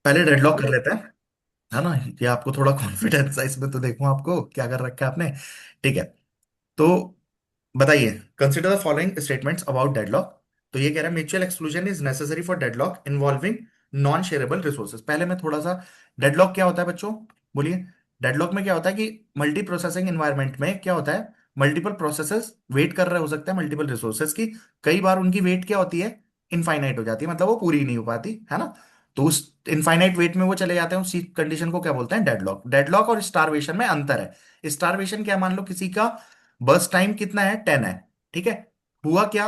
पहले डेडलॉक कर चलो। लेते हैं, है ना। ये आपको थोड़ा कॉन्फिडेंस है इसमें, तो देखो आपको क्या कर रखा है आपने। ठीक है, तो बताइए, consider the following statements about deadlock. तो ये कह रहा है mutual exclusion is necessary for deadlock involving non shareable resources. पहले मैं थोड़ा सा, डेडलॉक क्या होता है बच्चों, बोलिए। डेडलॉक में क्या होता है कि मल्टी प्रोसेसिंग एनवायरनमेंट में क्या होता है, मल्टीपल प्रोसेसेस वेट कर रहे हो सकते हैं मल्टीपल रिसोर्सेज की। कई बार उनकी वेट क्या होती है, इनफाइनाइट हो जाती है, मतलब वो पूरी नहीं हो पाती, है ना। तो उस इनफाइनाइट वेट में वो चले जाते हैं, उसी कंडीशन को क्या बोलते हैं, डेडलॉक। डेडलॉक और स्टारवेशन में अंतर है। स्टारवेशन क्या, मान लो किसी का बस टाइम कितना है, 10 है, ठीक है। हुआ क्या,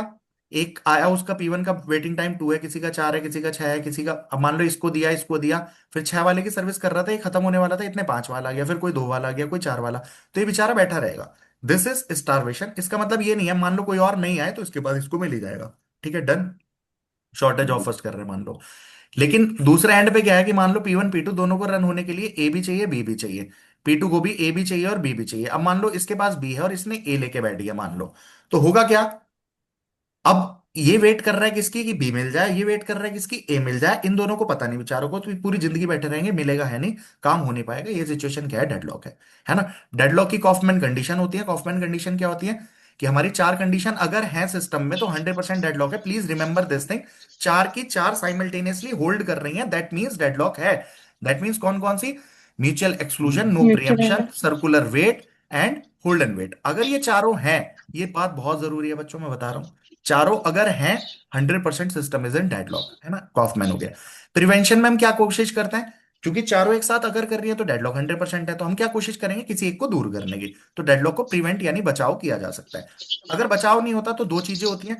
एक आया उसका P1 का वेटिंग टाइम 2 है, किसी का 4 है, किसी का 6 है, किसी का, अब मान लो इसको दिया, फिर 6 वाले की सर्विस कर रहा था, ये खत्म होने वाला था, इतने 5 वाला आ गया, फिर कोई 2 वाला आ गया, कोई 4 वाला। तो ये बेचारा बैठा रहेगा। This is starvation. इसका मतलब ये नहीं है मान लो कोई और नहीं आए तो इसके बाद इसको मिल ही जाएगा, ठीक है, डन। शॉर्टेज ऑफ फर्स्ट कर रहे हैं मान लो। लेकिन दूसरे एंड पे क्या है कि मान लो P1 P2 दोनों को रन होने के लिए ए भी चाहिए बी भी चाहिए, P2 को भी ए भी चाहिए और बी भी चाहिए। अब मान लो इसके पास बी है और इसने ए लेके बैठ गया मान लो, तो होगा क्या, अब ये वेट कर रहा है किसकी, कि बी मिल जाए, ये वेट कर रहा है किसकी, ए मिल जाए। इन दोनों को पता नहीं बेचारों को, तो पूरी जिंदगी बैठे रहेंगे, मिलेगा है नहीं, काम हो नहीं पाएगा। ये सिचुएशन क्या है, डेडलॉक है ना। डेडलॉक की कॉफमैन कंडीशन होती है। कॉफमैन कंडीशन क्या होती है कि हमारी चार कंडीशन अगर है सिस्टम में तो 100% डेडलॉक है। प्लीज रिमेंबर दिस थिंग, चार की चार साइमल्टेनियसली होल्ड कर रही हैं, दैट मींस डेडलॉक है। दैट मींस कौन कौन सी, mutual exclusion, no mutual. Preemption, circular wait and hold and wait. अगर ये चारों हैं, ये बात बहुत जरूरी है बच्चों, मैं बता रहा हूं, चारों अगर हैं, 100% सिस्टम इज इन डेडलॉक, है ना। कॉफमैन हो गया। प्रिवेंशन में हम क्या कोशिश करते हैं, क्योंकि चारों एक साथ अगर कर रही है तो डेडलॉक 100% है, तो हम क्या कोशिश करेंगे, किसी एक को दूर करने की। तो डेडलॉक को प्रिवेंट यानी बचाव किया जा सकता है। अगर बचाव नहीं होता तो दो चीजें होती हैं।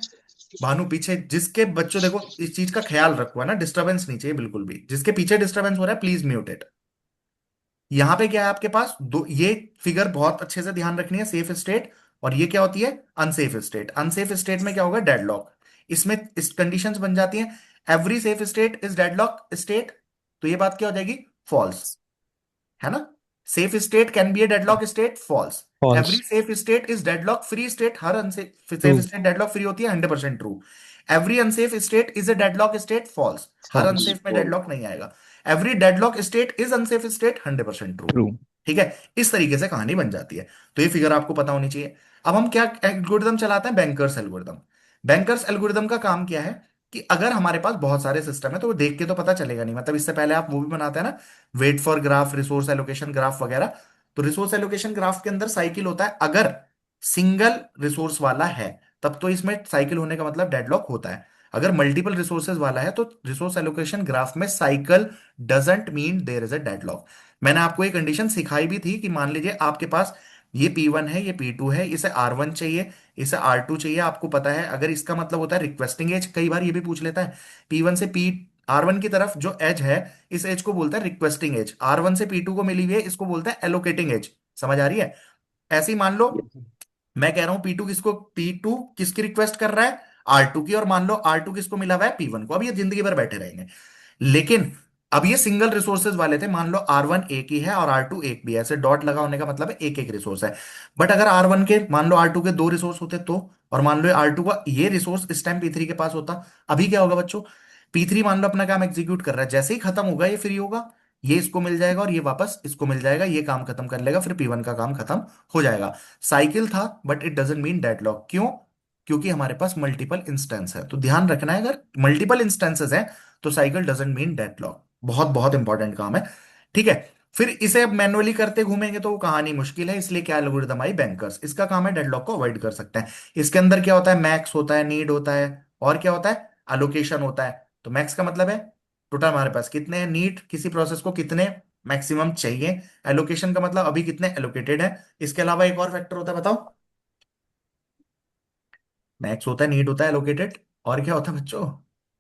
भानु पीछे जिसके बच्चों, देखो इस चीज का ख्याल रखो, है ना, डिस्टरबेंस नहीं चाहिए बिल्कुल भी। जिसके पीछे डिस्टरबेंस हो रहा है प्लीज म्यूट इट। यहां पे क्या है आपके पास दो, ये फिगर बहुत अच्छे से ध्यान रखनी है, सेफ स्टेट, और ये क्या होती है, अनसेफ स्टेट। अनसेफ स्टेट में क्या होगा, डेडलॉक। इसमें इस कंडीशंस बन जाती हैं, every safe state is deadlock state. तो ये बात क्या हो जाएगी, फॉल्स, है ना। Safe state can be a deadlock state, false. Every false. Safe state is deadlock free state, हर unsafe true. Safe state deadlock free होती है, 100% true. Every unsafe state is a deadlock state, false. हर false. Unsafe में deadlock नहीं आएगा। Every deadlock state is unsafe state, 100% true. True. ठीक है, इस तरीके से कहानी बन जाती है। तो ये फिगर आपको पता होनी चाहिए। अब हम क्या एल्गोरिदम चलाते हैं, बैंकर्स एल्गोरिदम। बैंकर्स एल्गोरिदम का काम क्या है कि अगर हमारे पास बहुत सारे सिस्टम है तो वो देख के तो पता चलेगा नहीं, मतलब इससे पहले आप वो भी बनाते हैं ना, wait for graph, resource allocation graph वगैरह। तो रिसोर्स एलोकेशन ग्राफ के अंदर साइकिल होता है, अगर सिंगल रिसोर्स वाला है तब तो इसमें साइकिल होने का मतलब डेडलॉक होता है। अगर मल्टीपल रिसोर्सेज वाला है तो रिसोर्स एलोकेशन ग्राफ में cycle doesn't mean there is a deadlock. मैंने आपको ये कंडीशन सिखाई भी थी कि मान लीजिए आपके पास ये P1 है, ये P2 है, इसे R1 चाहिए, इसे R2 चाहिए, आपको पता है अगर इसका मतलब होता है रिक्वेस्टिंग एज, कई बार ये भी पूछ लेता है, P1 से P R1 की तरफ जो एज है, इस एज को बोलता है रिक्वेस्टिंग एज। R1 से P2 को मिली हुई है, इसको बोलता है एलोकेटिंग एज। समझ आ रही है। ऐसे ही मान लो, मैं कह रहा हूं P2 किसकी रिक्वेस्ट कर रहा है, R2 की, और मान लो R2 किसको मिला हुआ है, P1 को। अब ये जिंदगी भर बैठे रहेंगे। लेकिन अब ये सिंगल रिसोर्सेज वाले थे, मान लो R1 एक ही है और R2 एक भी है, ऐसे डॉट लगा होने का मतलब है एक एक रिसोर्स है। बट अगर R1 के, मान लो R2 के दो रिसोर्स होते तो, और मान लो R2 का ये रिसोर्स इस टाइम P3 के पास होता, अभी क्या होगा बच्चों, P3 मान लो अपना काम एग्जीक्यूट कर रहा है, जैसे ही खत्म होगा ये फ्री होगा, ये इसको मिल जाएगा और ये वापस इसको मिल जाएगा, ये काम खत्म कर लेगा, फिर P1 का काम खत्म हो जाएगा। साइकिल था, but it doesn't mean deadlock. क्यों, क्योंकि हमारे पास मल्टीपल इंस्टेंस है। तो ध्यान रखना है, अगर मल्टीपल इंस्टेंसेस हैं तो साइकिल डजेंट मीन डेडलॉक। बहुत बहुत इंपॉर्टेंट काम है, ठीक है। फिर इसे मैनुअली करते घूमेंगे तो वो कहानी मुश्किल है, इसलिए क्या एल्गोरिदम आई, बैंकर्स। इसका काम है डेडलॉक को अवॉइड कर सकते हैं। इसके अंदर क्या होता है, मैक्स होता है, नीड होता है, और क्या होता है, अलोकेशन होता है। तो मैक्स का मतलब है टोटल हमारे पास कितने हैं, नीड किसी प्रोसेस को कितने मैक्सिमम चाहिए, एलोकेशन का मतलब अभी कितने एलोकेटेड है। इसके अलावा एक और फैक्टर होता है, बताओ। मैक्स होता है, नीड होता है, एलोकेटेड, और क्या होता है बच्चों,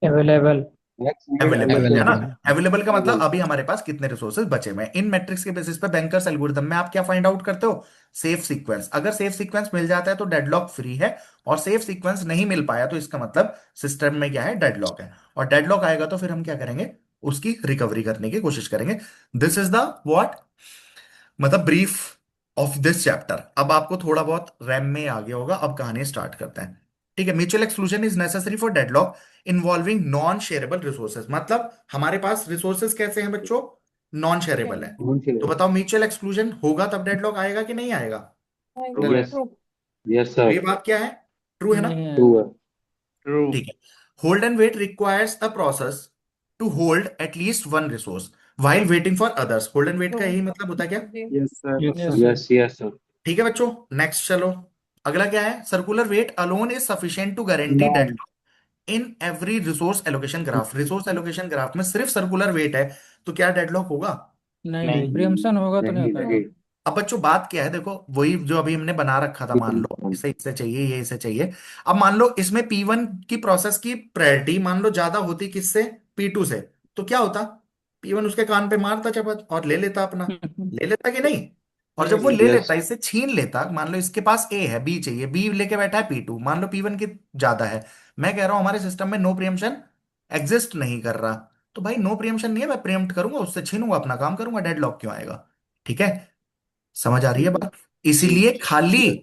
अवेलेबल। नेक्स्ट नीड अवेलेबल, है ना। अवेलेबल। एलोकेटेड। अवेलेबल का मतलब अवेलेबल। अभी हमारे पास कितने रिसोर्सेज बचे हुए हैं। इन मैट्रिक्स के बेसिस पे बैंकर्स एल्गोरिथम में आप क्या फाइंड आउट करते हो, सेफ सीक्वेंस। अगर सेफ सीक्वेंस मिल जाता है तो डेडलॉक फ्री है, और सेफ सीक्वेंस नहीं मिल पाया तो इसका मतलब सिस्टम में क्या है, डेडलॉक है। और डेडलॉक आएगा तो फिर हम क्या करेंगे, उसकी रिकवरी करने की कोशिश करेंगे। दिस इज द व्हाट, मतलब ब्रीफ ऑफ दिस चैप्टर। अब आपको थोड़ा बहुत रैम में आ गया होगा, अब कहानी स्टार्ट करते हैं, ठीक है, mutual exclusion is necessary for deadlock involving non shareable resources, मतलब हमारे पास रिसोर्सेज कैसे हैं बच्चों, नॉन शेयरेबल है। कौन सी तो है? बताओ म्यूचुअल एक्सक्लूजन होगा तब डेडलॉक आएगा कि नहीं आएगा? ट्रू है। यस। यस तो सर। ये बात क्या है, ट्रू है ना? नहीं ट्रू आएगा। है। ट्रू। ठीक है, hold and wait requires a process to hold at least one resource while waiting for others. Hold and wait का यही मतलब होता है क्या? Yes sir. Yes yes sir. Yes yes sir. ठीक है बच्चों, नेक्स्ट चलो। अगला क्या है, circular wait alone is sufficient to guarantee non. Deadlock in every resource allocation graph. Resource allocation graph में सिर्फ सर्कुलर वेट है, तो क्या डेडलॉक होगा? नहीं नहीं, नहीं प्रियम्सन होगा तो नहीं हो नहीं पाएगा। नहीं। अब बच्चों बात क्या है, देखो वही जो अभी हमने बना रखा था, मान लो इसे इससे चाहिए, ये इसे चाहिए। अब मान लो इसमें P1 की प्रोसेस की प्रायोरिटी मान लो ज्यादा होती किससे, P2 से, तो क्या होता, P1 उसके कान पे मारता चपत और ले लेता अपना, ले लेता कि नहीं? और जब वो यस। ले यस। लेता, इसे छीन लेता, मान लो इसके पास A है, B चाहिए, B लेके बैठा है P2, मान लो P1 की ज्यादा है। मैं कह रहा हूं हमारे सिस्टम में नो प्रियम्पशन एग्जिस्ट नहीं कर रहा, तो भाई नो प्रियम्पशन नहीं है, मैं प्रियम्प्ट करूंगा, उससे छीनूंगा, अपना काम करूंगा, डेडलॉक क्यों आएगा? ठीक है, समझ आ रही है बात? इसीलिए खाली यस।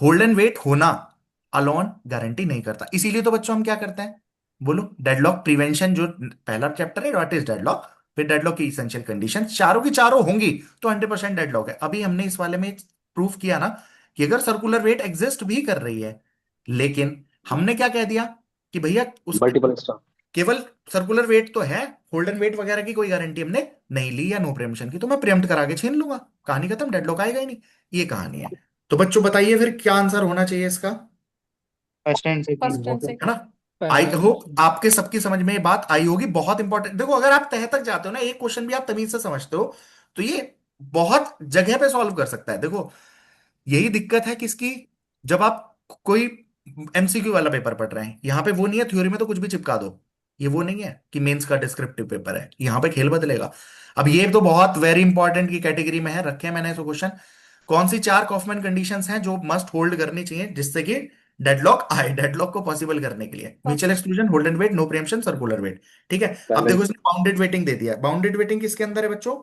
होल्ड एंड वेट होना अलोन गारंटी नहीं करता। इसीलिए तो बच्चों हम क्या करते हैं, बोलो, डेडलॉक प्रिवेंशन जो पहला चैप्टर है, व्हाट इज डेडलॉक, फिर डेडलॉक की इसेंशियल कंडीशन, चारों की चारों होंगी तो 100% डेडलॉक है। अभी हमने इस वाले में प्रूफ किया ना कि अगर सर्कुलर वेट एग्जिस्ट भी कर रही है, लेकिन हमने क्या कह दिया कि भैया उस मल्टीपल स्टार। केवल सर्कुलर वेट तो है, होल्ड एंड वेट वगैरह की कोई गारंटी हमने नहीं ली, या नो प्रियम्पशन की, तो मैं प्रियम्प्ट करा के छीन लूंगा, कहानी खत्म, डेडलॉक आएगा ही नहीं। ये कहानी है। तो बच्चों बताइए फिर क्या आंसर होना चाहिए इसका, फर्स्ट एंड सेकंड। है ना? आई पहला। होप आपके सबकी समझ में ये बात आई होगी, बहुत इंपॉर्टेंट। देखो अगर आप तह तक जाते हो ना, एक क्वेश्चन भी आप तमीज से समझते हो, तो ये बहुत जगह पे सॉल्व कर सकता है। देखो यही दिक्कत है किसकी, जब आप कोई एमसीक्यू वाला पेपर पढ़ रहे हैं, यहां पे वो नहीं है, थ्योरी में तो कुछ भी चिपका दो, ये वो नहीं है कि मेंस का डिस्क्रिप्टिव पेपर है, यहां पे खेल बदलेगा। अब ये तो बहुत वेरी इंपॉर्टेंट की कैटेगरी में है, रखे हैं मैंने इसको क्वेश्चन। कौन सी चार कॉफमैन कंडीशंस हैं जो मस्ट होल्ड करनी चाहिए जिससे कि डेडलॉक आए, डेडलॉक को पॉसिबल करने के लिए, mutual exclusion, hold and wait, no preemption, circular wait. ठीक है, अब देखो इसने बाउंडेड वेटिंग दे दिया, बाउंडेड वेटिंग किसके अंदर है बच्चों,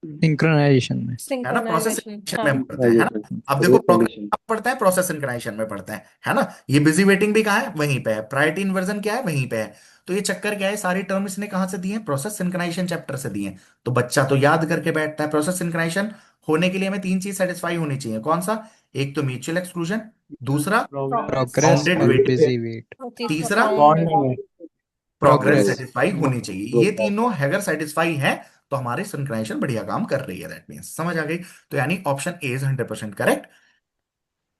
सिंक्रोनाइजेशन में। है ना, प्रोसेस सिंक्रोनाइजेशन, सिंक्राइजेशन में हाँ। पढ़ते हैं, है ना? अब देखो प्रोग्राम कंडीशन। पढ़ते हैं, प्रोसेस सिंक्राइजेशन में पढ़ते हैं, है ना? ये बिजी वेटिंग भी कहाँ है, वहीं पे है, प्रायोरिटी इन्वर्जन क्या है, वहीं पे है। तो ये चक्कर क्या है, सारी टर्म इसने कहाँ से दी है, प्रोसेस सिंक्राइजेशन चैप्टर से दी है। तो बच्चा तो याद करके बैठता है। प्रोसेस सिंक्राइजेशन होने के लिए हमें तीन चीज सेटिस्फाई होनी चाहिए, कौन सा, एक तो म्यूचुअल एक्सक्लूजन, दूसरा प्रोग्रेस, प्रोग्रेस बाउंडेड और वेटिंग, बिजी वेट। और तीसरा तीसरा बाउंडेड। बॉन्डिंग है। Progress progress. सेटिस्फाई होनी चाहिए। ये तीनों अगर सेटिस्फाई है तो हमारी सिंक्राइजेशन बढ़िया काम कर रही है, दैट मीन्स, समझ आ गई? तो यानी option A is 100% correct.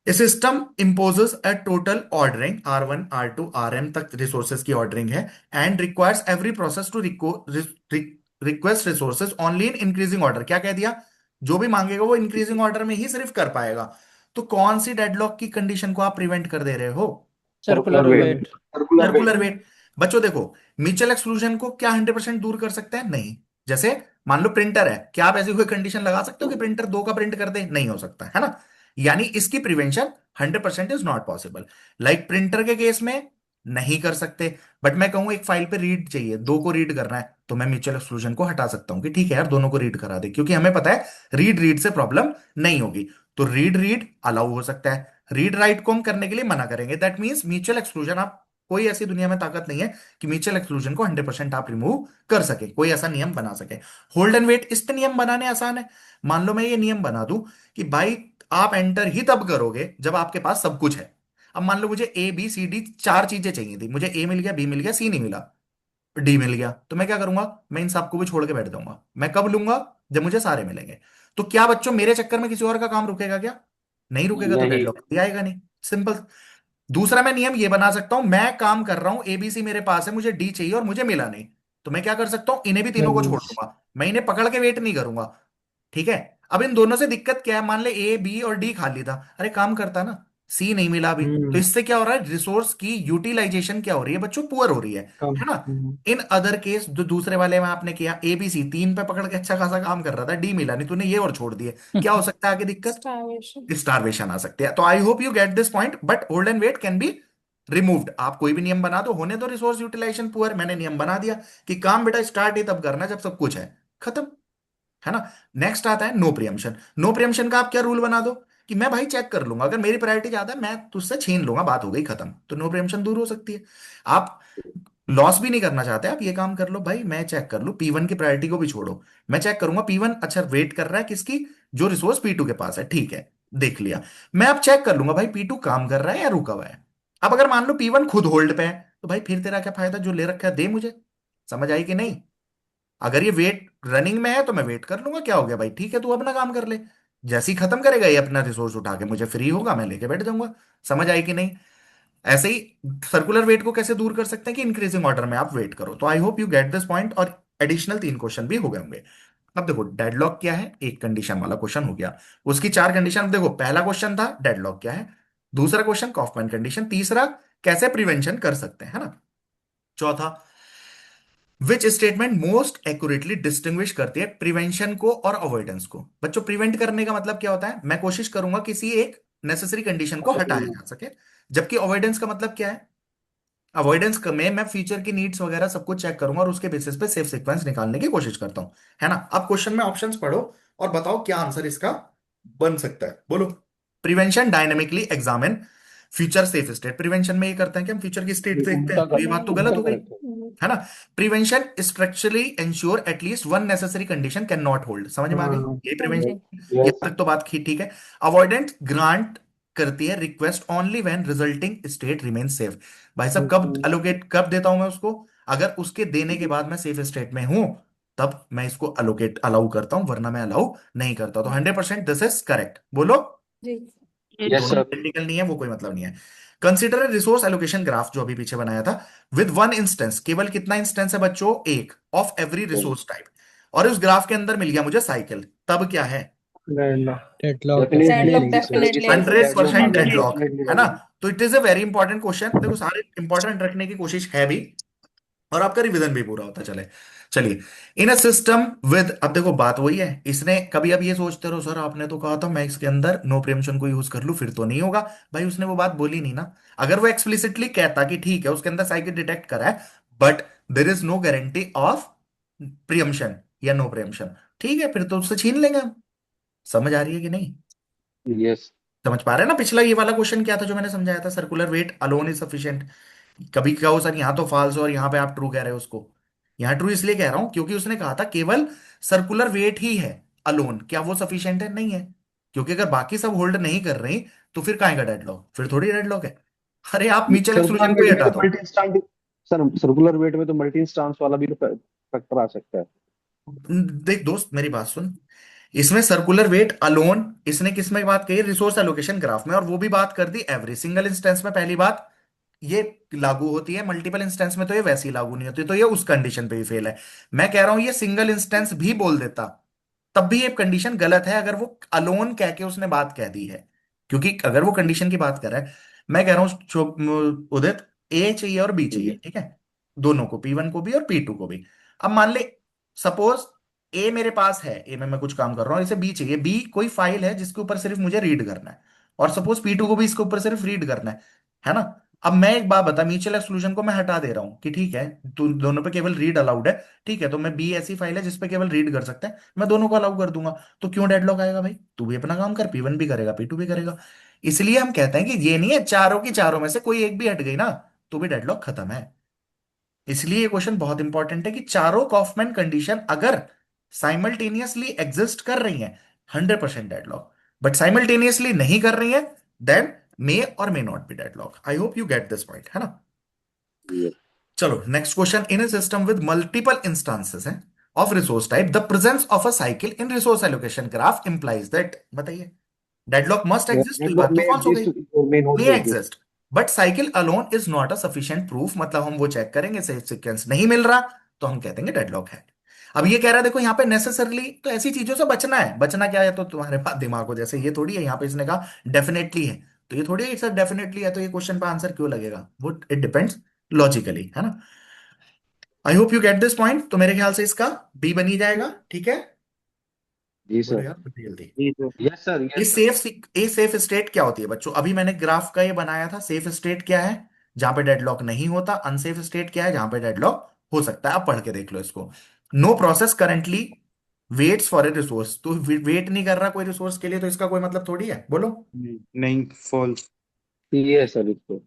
A system imposes a total ordering R1 R2 RM तक रिसोर्सेज की ऑर्डरिंग है, and requires every process to request resources only in increasing order. क्या कह दिया, जो भी मांगेगा वो इंक्रीजिंग ऑर्डर में ही सिर्फ कर पाएगा। तो कौन सी डेडलॉक की कंडीशन को आप प्रिवेंट कर दे रहे हो, circular circular wait. Wait. Circular wait. Circular wait. बच्चों देखो, म्यूचुअल एक्सक्लूजन को क्या 100% दूर कर सकते हैं, नहीं। जैसे मान लो प्रिंटर है, क्या आप ऐसी कोई कंडीशन लगा सकते हो कि प्रिंटर दो का प्रिंट कर दे, नहीं हो सकता, है ना? यानी इसकी prevention 100% is not possible. Like printer के केस में नहीं कर सकते, बट मैं कहूं एक फाइल पे रीड चाहिए, दो को रीड करना है, तो मैं म्यूचुअल एक्सक्लूजन को हटा सकता हूं कि ठीक है यार दोनों को रीड करा दे, क्योंकि हमें पता है रीड रीड से प्रॉब्लम नहीं होगी। तो रीड रीड अलाउ हो सकता है, रीड राइट को हम करने के लिए मना करेंगे। दैट मीन्स म्यूचुअल एक्सक्लूजन, आप कोई ऐसी दुनिया में ताकत नहीं है कि म्यूचुअल एक्सक्लूजन को 100% आप रिमूव कर सके, कोई ऐसा नियम बना सके। होल्ड एंड वेट इस पे नियम बनाने आसान है। मान लो मैं ये नियम बना दूं कि भाई आप एंटर ही तब करोगे जब आपके पास सब कुछ है। अब मान लो मुझे A B C D चार चीजें चाहिए थी, मुझे A मिल गया, B मिल गया, C नहीं मिला, डी मिल गया, तो मैं क्या करूंगा, मैं इन सबको भी छोड़ के बैठ जाऊंगा। मैं कब लूंगा, जब मुझे सारे मिलेंगे। तो क्या बच्चों मेरे चक्कर में किसी और का काम रुकेगा क्या? नहीं रुकेगा, तो नहीं। डेडलॉक आएगा नहीं, सिंपल। दूसरा मैं नियम ये बना सकता हूं, मैं काम कर रहा हूं, ABC मेरे पास है, मुझे डी चाहिए और मुझे मिला नहीं, तो मैं क्या कर सकता हूं, इन्हें भी तीनों को छोड़ दूंगा, मैं इन्हें पकड़ के वेट नहीं करूंगा। ठीक है, अब इन दोनों से दिक्कत क्या है, मान ले A B और D खाली था, अरे काम करता ना, C नहीं मिला अभी, तो हम्म। इससे क्या हो रहा है, रिसोर्स की यूटिलाइजेशन क्या हो रही है बच्चों, पुअर हो रही कम। है ना? इन अदर केस जो दूसरे वाले में आपने किया, ABC तीन पे पकड़ के अच्छा खासा काम कर रहा था, डी मिला नहीं, तूने ये और छोड़ दिए, क्या हो सकता है आगे दिक्कत, स्टारवेशन। स्टारवेशन आ सकती है। तो I hope you get this point, but hold and wait can be removed. आप कोई भी नियम बना दो, होने दो रिसोर्स यूटिलाइजेशन पुअर, मैंने नियम बना दिया कि काम बेटा स्टार्ट ही तब करना जब सब कुछ है, खत्म, है ना? नेक्स्ट आता है नो प्रियम्पशन। नो प्रियम्पशन का आप क्या रूल बना दो कि मैं भाई चेक कर लूंगा, अगर मेरी प्रायोरिटी ज्यादा है मैं तुझसे छीन लूंगा, बात हो गई खत्म, तो नो प्रियम्पशन दूर हो सकती है। आप लॉस भी नहीं करना चाहते, आप ये काम कर लो भाई, मैं चेक कर लूं P1 की प्रायोरिटी को भी छोड़ो, मैं चेक करूंगा P1 अच्छा वेट कर रहा है किसकी, जो रिसोर्स P2 के पास है, ठीक है, देख लिया। मैं अब चेक कर लूंगा भाई P2 काम कर रहा है या रुका हुआ है। अब अगर मान लो P1 खुद होल्ड पे है, तो भाई फिर तेरा क्या फायदा, जो ले रखा है दे मुझे। समझ आई कि नहीं? अगर ये वेट रनिंग में है तो मैं वेट कर लूंगा, क्या हो गया भाई, ठीक है तू अपना काम कर ले। जैसे ही खत्म करेगा ये अपना रिसोर्स उठा के, मुझे फ्री होगा, मैं लेके बैठ जाऊंगा। समझ आई कि नहीं? ऐसे ही सर्कुलर वेट को कैसे दूर कर सकते हैं कि इंक्रीजिंग ऑर्डर में आप वेट करो। तो I hope you get this point, और एडिशनल 3 क्वेश्चन भी हो गए होंगे। अब देखो डेडलॉक क्या है, एक कंडीशन वाला क्वेश्चन हो गया, उसकी 4 कंडीशन। अब देखो पहला क्वेश्चन था डेडलॉक क्या है, दूसरा क्वेश्चन कॉफमैन कंडीशन, तीसरा कैसे प्रिवेंशन कर सकते हैं, है ना। चौथा, which statement most accurately distinguish करती है प्रिवेंशन को और अवॉइडेंस को। बच्चों प्रिवेंट करने का मतलब क्या होता है, मैं कोशिश करूंगा किसी एक नेसेसरी कंडीशन को हटाया जा सके, जबकि अवॉइडेंस का मतलब क्या है, अवॉइडेंस में मैं फ्यूचर की नीड्स वगैरह सब कुछ चेक करूंगा और उसके बेसिस पे सेफ सीक्वेंस निकालने की कोशिश करता हूं, है ना। अब क्वेश्चन में ऑप्शंस पढ़ो और बताओ क्या आंसर इसका बन सकता है, बोलो। Prevention dynamically examine future safe state, prevention में ये करते हैं कि हम फ्यूचर की स्टेट देखते हैं, उल्टा तो ये बात तो गलत हो गई, करेक्ट है। है ना। Prevention structurally ensure at least one necessary condition can not hold, समझ में आ गई, हाँ ये हाँ प्रिवेंशन। जी। ये यस। तक तो बात ठीक है। अवॉइडेंट ग्रांट करती है request only when resulting state remain safe. भाई साहब कब अलोकेट कब देता हूं मैं उसको, अगर उसके देने के बाद मैं सेफ स्टेट में हूं, तब मैं इसको अलोकेट अलाउ करता हूं, वरना मैं अलाउ नहीं करता। तो 100% दिस इज करेक्ट, बोलो। जी। यस दोनों सर। आइडेंटिकल नहीं है, वो कोई मतलब नहीं है। कंसिडर रिसोर्स एलोकेशन ग्राफ, जो अभी पीछे बनाया था, विद वन इंस्टेंस, केवल कितना इंस्टेंस है बच्चों, एक, ऑफ एवरी रिसोर्स टाइप, और उस ग्राफ के अंदर मिल गया मुझे साइकिल, तब क्या है, डेडलॉक डेफिनेटली डेफिनेटली डेडलॉक रहेगी सर। डेफिनेटली आएगी। 100% डेडलॉक, डेफिनेटली है ना। रहेगी। तो it is a very important question, देखो सारे इंपॉर्टेंट रखने की कोशिश है भी, और आपका रिवीजन भी पूरा होता चले। चलिए, इन अ सिस्टम विद, अब देखो बात वही है, इसने कभी अब ये सोचते रहो सर आपने तो कहा था मैं इसके अंदर नो प्रियम्पशन को यूज कर लूं, फिर तो नहीं होगा। भाई उसने वो बात बोली नहीं ना। अगर वो एक्सप्लिसिटली कहता कि ठीक है उसके अंदर साइकिल डिटेक्ट करा है, but there is no guarantee of preemption या नो प्रियम्पशन, ठीक है फिर तो उससे छीन लेंगे हम। समझ आ रही है कि नहीं? यस। समझ पा रहे हैं ना, पिछला ये वाला क्वेश्चन क्या था जो मैंने समझाया था, circular wait alone is sufficient. कभी क्या हो सर, यहाँ तो फॉल्स और यहाँ पे आप ट्रू कह रहे हो उसको। यहाँ ट्रू इसलिए कह रहा हूं क्योंकि उसने कहा था केवल सर्कुलर वेट ही है अलोन, क्या वो सफिशिएंट है, नहीं है। क्योंकि अगर बाकी सब होल्ड नहीं कर रही, तो फिर काहेगा डेडलॉक, फिर थोड़ी डेडलॉक है। अरे आप म्यूचुअल सर्कुलर एक्सक्लूजन को वेट ही में हटा तो दो। Multi instance, sir circular wait में तो मल्टी इंस्टांस वाला भी तो फैक्टर आ सकता है। देख दोस्त मेरी बात सुन, इसमें सर्कुलर वेट अलोन इसने किस में बात कही, रिसोर्स एलोकेशन ग्राफ में, और वो भी बात कर दी एवरी सिंगल इंस्टेंस में। पहली बात ये लागू होती है, मल्टीपल इंस्टेंस में तो ये वैसी लागू नहीं होती, तो ये उस कंडीशन पे भी फेल है। मैं कह रहा हूं ये सिंगल इंस्टेंस भी बोल देता, तब भी ये कंडीशन गलत है, अगर वो अलोन कह के उसने बात कह दी है। क्योंकि अगर वो कंडीशन की बात कर रहा है, मैं कह रहा हूं उदित, ए चाहिए और बी चाहिए, ठीक है, दोनों को, P1 को भी और P2 को भी। अब मान ले सपोज ए मेरे पास है, ए में मैं कुछ काम कर रहा हूं, इसे बी चाहिए, बी कोई फाइल है जिसके ऊपर सिर्फ मुझे रीड करना है, और सपोज P2 को भी इसके ऊपर सिर्फ रीड करना है ना। अब मैं एक बात बता, म्यूचुअल एक्सक्लूजन को मैं हटा दे रहा हूं कि ठीक है तू दोनों पे केवल रीड अलाउड है, ठीक है, तो मैं बी ऐसी फाइल है जिसपे केवल रीड कर सकते हैं, मैं दोनों को अलाउ कर दूंगा। तो क्यों डेडलॉक आएगा भाई, तू भी अपना काम कर, P1 भी करेगा P2 भी करेगा। इसलिए हम कहते हैं कि ये नहीं है चारों की चारों में से कोई एक भी हट गई ना, तो भी डेडलॉक खत्म है। इसलिए ये क्वेश्चन बहुत इंपॉर्टेंट है कि चारों कॉफमैन कंडीशन अगर साइमल्टेनियसली एग्जिस्ट कर रही हैं, 100% डेडलॉक, बट साइमल्टेनियसली नहीं कर रही हैं, then may or may not be deadlock. I hope you get this point, है ना। यस। चलो next question, in a system with multiple instances हैं of resource type, the presence of a cycle in resource allocation graph implies that, बताइए, deadlock must exist, तो ये deadlock बात तो में फॉल्स हो गई, एग्जिस्ट और may not may be exist. exist but cycle alone is not a sufficient proof, मतलब हम वो चेक करेंगे सेफ सीक्वेंस नहीं मिल रहा, तो हम कह देंगे डेडलॉक है। अब ये कह रहा है देखो यहाँ पे नेसेसरली, तो ऐसी चीजों से बचना है, बचना क्या है, तो तुम्हारे पास दिमाग हो, जैसे ये थोड़ी है, यहाँ पे इसने कहा डेफिनेटली है, तो ये थोड़ी है सर डेफिनेटली है तो ये क्वेश्चन का आंसर क्यों लगेगा, वो इट डिपेंड्स लॉजिकली, है ना। आई hope you get this point, तो मेरे ख्याल से इसका बी बनी जाएगा, ठीक है। जी बोलो सर। यार जल्दी जल्दी। जी सर। Yes sir. ये यस सर। सेफ स्टेट क्या होती है बच्चों, अभी मैंने ग्राफ का ये बनाया था, सेफ स्टेट क्या है, जहां पे डेडलॉक नहीं होता, अनसेफ स्टेट क्या है, जहां पे डेडलॉक हो सकता है, आप पढ़ के देख लो इसको। No process currently waits for a resource, तो वेट नहीं कर रहा कोई रिसोर्स के लिए, तो इसका कोई मतलब थोड़ी है, बोलो। नहीं, फॉल्स। ये सर इसको।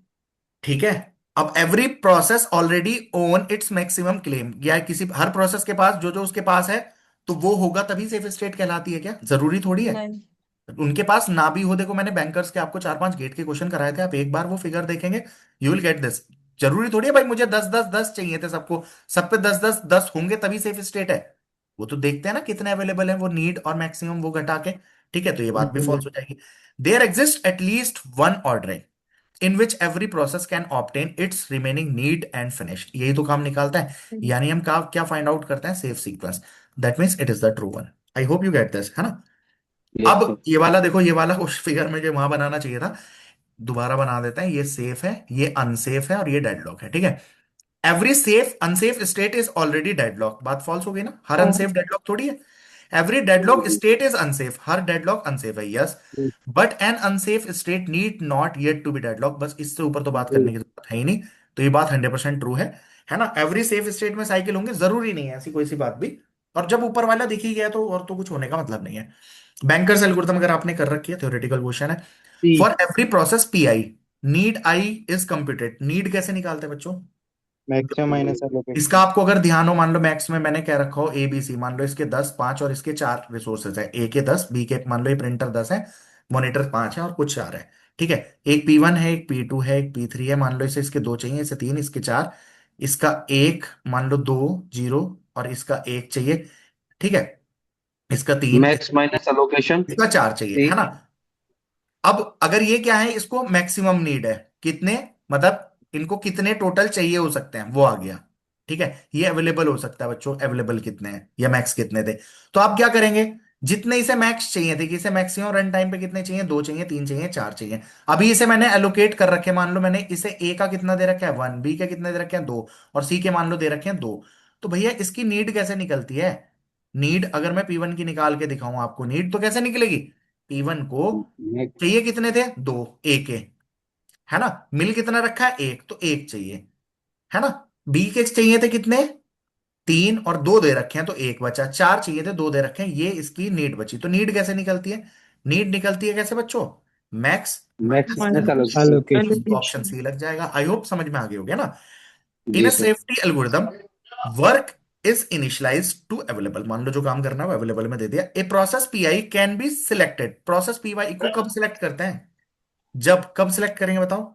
ठीक है। अब every process already own its maximum claim, या किसी हर प्रोसेस के पास जो जो उसके पास है तो वो होगा तभी सेफ स्टेट कहलाती है क्या? जरूरी थोड़ी है। नहीं। उनके पास ना भी हो, देखो मैंने बैंकर्स के आपको 4-5 गेट के क्वेश्चन कराए थे, आप एक बार वो फिगर देखेंगे, यू विल गेट दिस। जरूरी थोड़ी है भाई मुझे 10-10-10 चाहिए थे सबको, सब पे 10-10-10 होंगे तभी सेफ स्टेट है। वो तो देखते हैं ना कितने अवेलेबल है, वो नीड और मैक्सिमम वो घटा के। ठीक है, तो ये बात भी फॉल्स हो जाएगी। There exist at least one order in which every process can obtain its remaining need and finish, यही तो काम निकालता है। यानी हम क्या क्या फाइंड आउट करते हैं? Safe sequence. That means it is the true one. I hope you get this, है ना? यस अब सर। ये वाला देखो, ये वाला उस फिगर में जो वहां बनाना चाहिए था, दोबारा बना देते हैं। ये सेफ है, ये अनसेफ है और ये डेडलॉक है। ठीक है। Every safe unsafe state is already deadlock, बात फॉल्स हो गई ना, हर अनसेफ डेडलॉक थोड़ी है। Every deadlock state is unsafe, हर डेडलॉक अनसेफ है, yes. But an unsafe state need not yet to be deadlock, बस इससे ऊपर तो बात करने की जरूरत है ही नहीं। तो ये बात 100% ट्रू है ना? एवरी सेफ स्टेट में साइकिल होंगे, जरूरी नहीं है ऐसी कोई सी बात भी। और जब ऊपर वाला दिख ही गया तो और तो कुछ होने का मतलब नहीं है। बैंकर्स एल्गोरिथम अगर आपने कर रखी है, थ्योरेटिकल क्वेश्चन है। For every process P I, need I is computed, need कैसे निकालते हैं बच्चों? Maximum minus allocation. इसका आपको अगर ध्यान हो, मान लो मैक्स में मैंने क्या रखा हो, ए बी सी, मान लो इसके 10 5 और इसके 4 रिसोर्सेज है, ए के 10, बी के मान लो ये प्रिंटर 10 है, मॉनिटर 5 है और कुछ 4 है। ठीक है। एक P1 है, एक P2 है, एक P3 है, मान लो इसे इसके 2 चाहिए, इसे 3, इसके 4, इसका एक मान लो 2 0 और इसका 1 चाहिए। ठीक है। इसका 3, मैक्स माइनस एलोकेशन। इसका 4 चाहिए, है ना? अब अगर ये क्या है, इसको मैक्सिमम नीड है, कितने मतलब इनको कितने टोटल चाहिए हो सकते हैं वो आ गया। ठीक है। ये अवेलेबल हो सकता है बच्चों, अवेलेबल कितने हैं या मैक्स कितने थे। तो आप क्या करेंगे, जितने इसे मैक्स चाहिए थे कि इसे मैक्सिमम रन टाइम पे कितने चाहिए, 2 चाहिए, 3 चाहिए, 4 चाहिए। अभी इसे मैंने एलोकेट कर रखे, मान लो मैंने इसे ए का कितना दे रखा है 1, बी के कितने दे रखे हैं 2 और सी के मान लो दे रखे हैं 2। तो भैया इसकी नीड कैसे निकलती है? नीड अगर मैं P1 की निकाल के दिखाऊं आपको, नीड तो कैसे निकलेगी? P1 को चाहिए कितने थे, 2, एक है, है ना? मिल कितना रखा है, एक, तो एक चाहिए, है ना? बी के चाहिए थे कितने, 3 और 2 दे रखे हैं तो एक बचा, 4 चाहिए थे 2 दे रखे हैं, ये इसकी नीड बची। तो नीड कैसे निकलती है? नीड निकलती है कैसे बच्चों? Max max minus minus allocation. allocation. Option C लग जाएगा। आई होप समझ में आ गया होगा ना? इन जी अ sir. Safety algorithm, work is initialize to available, मान लो जो काम करना है वो अवेलेबल में दे दिया। A process PI can be selected, process PY को कब सिलेक्ट करते हैं? जब कब सिलेक्ट करेंगे बताओ?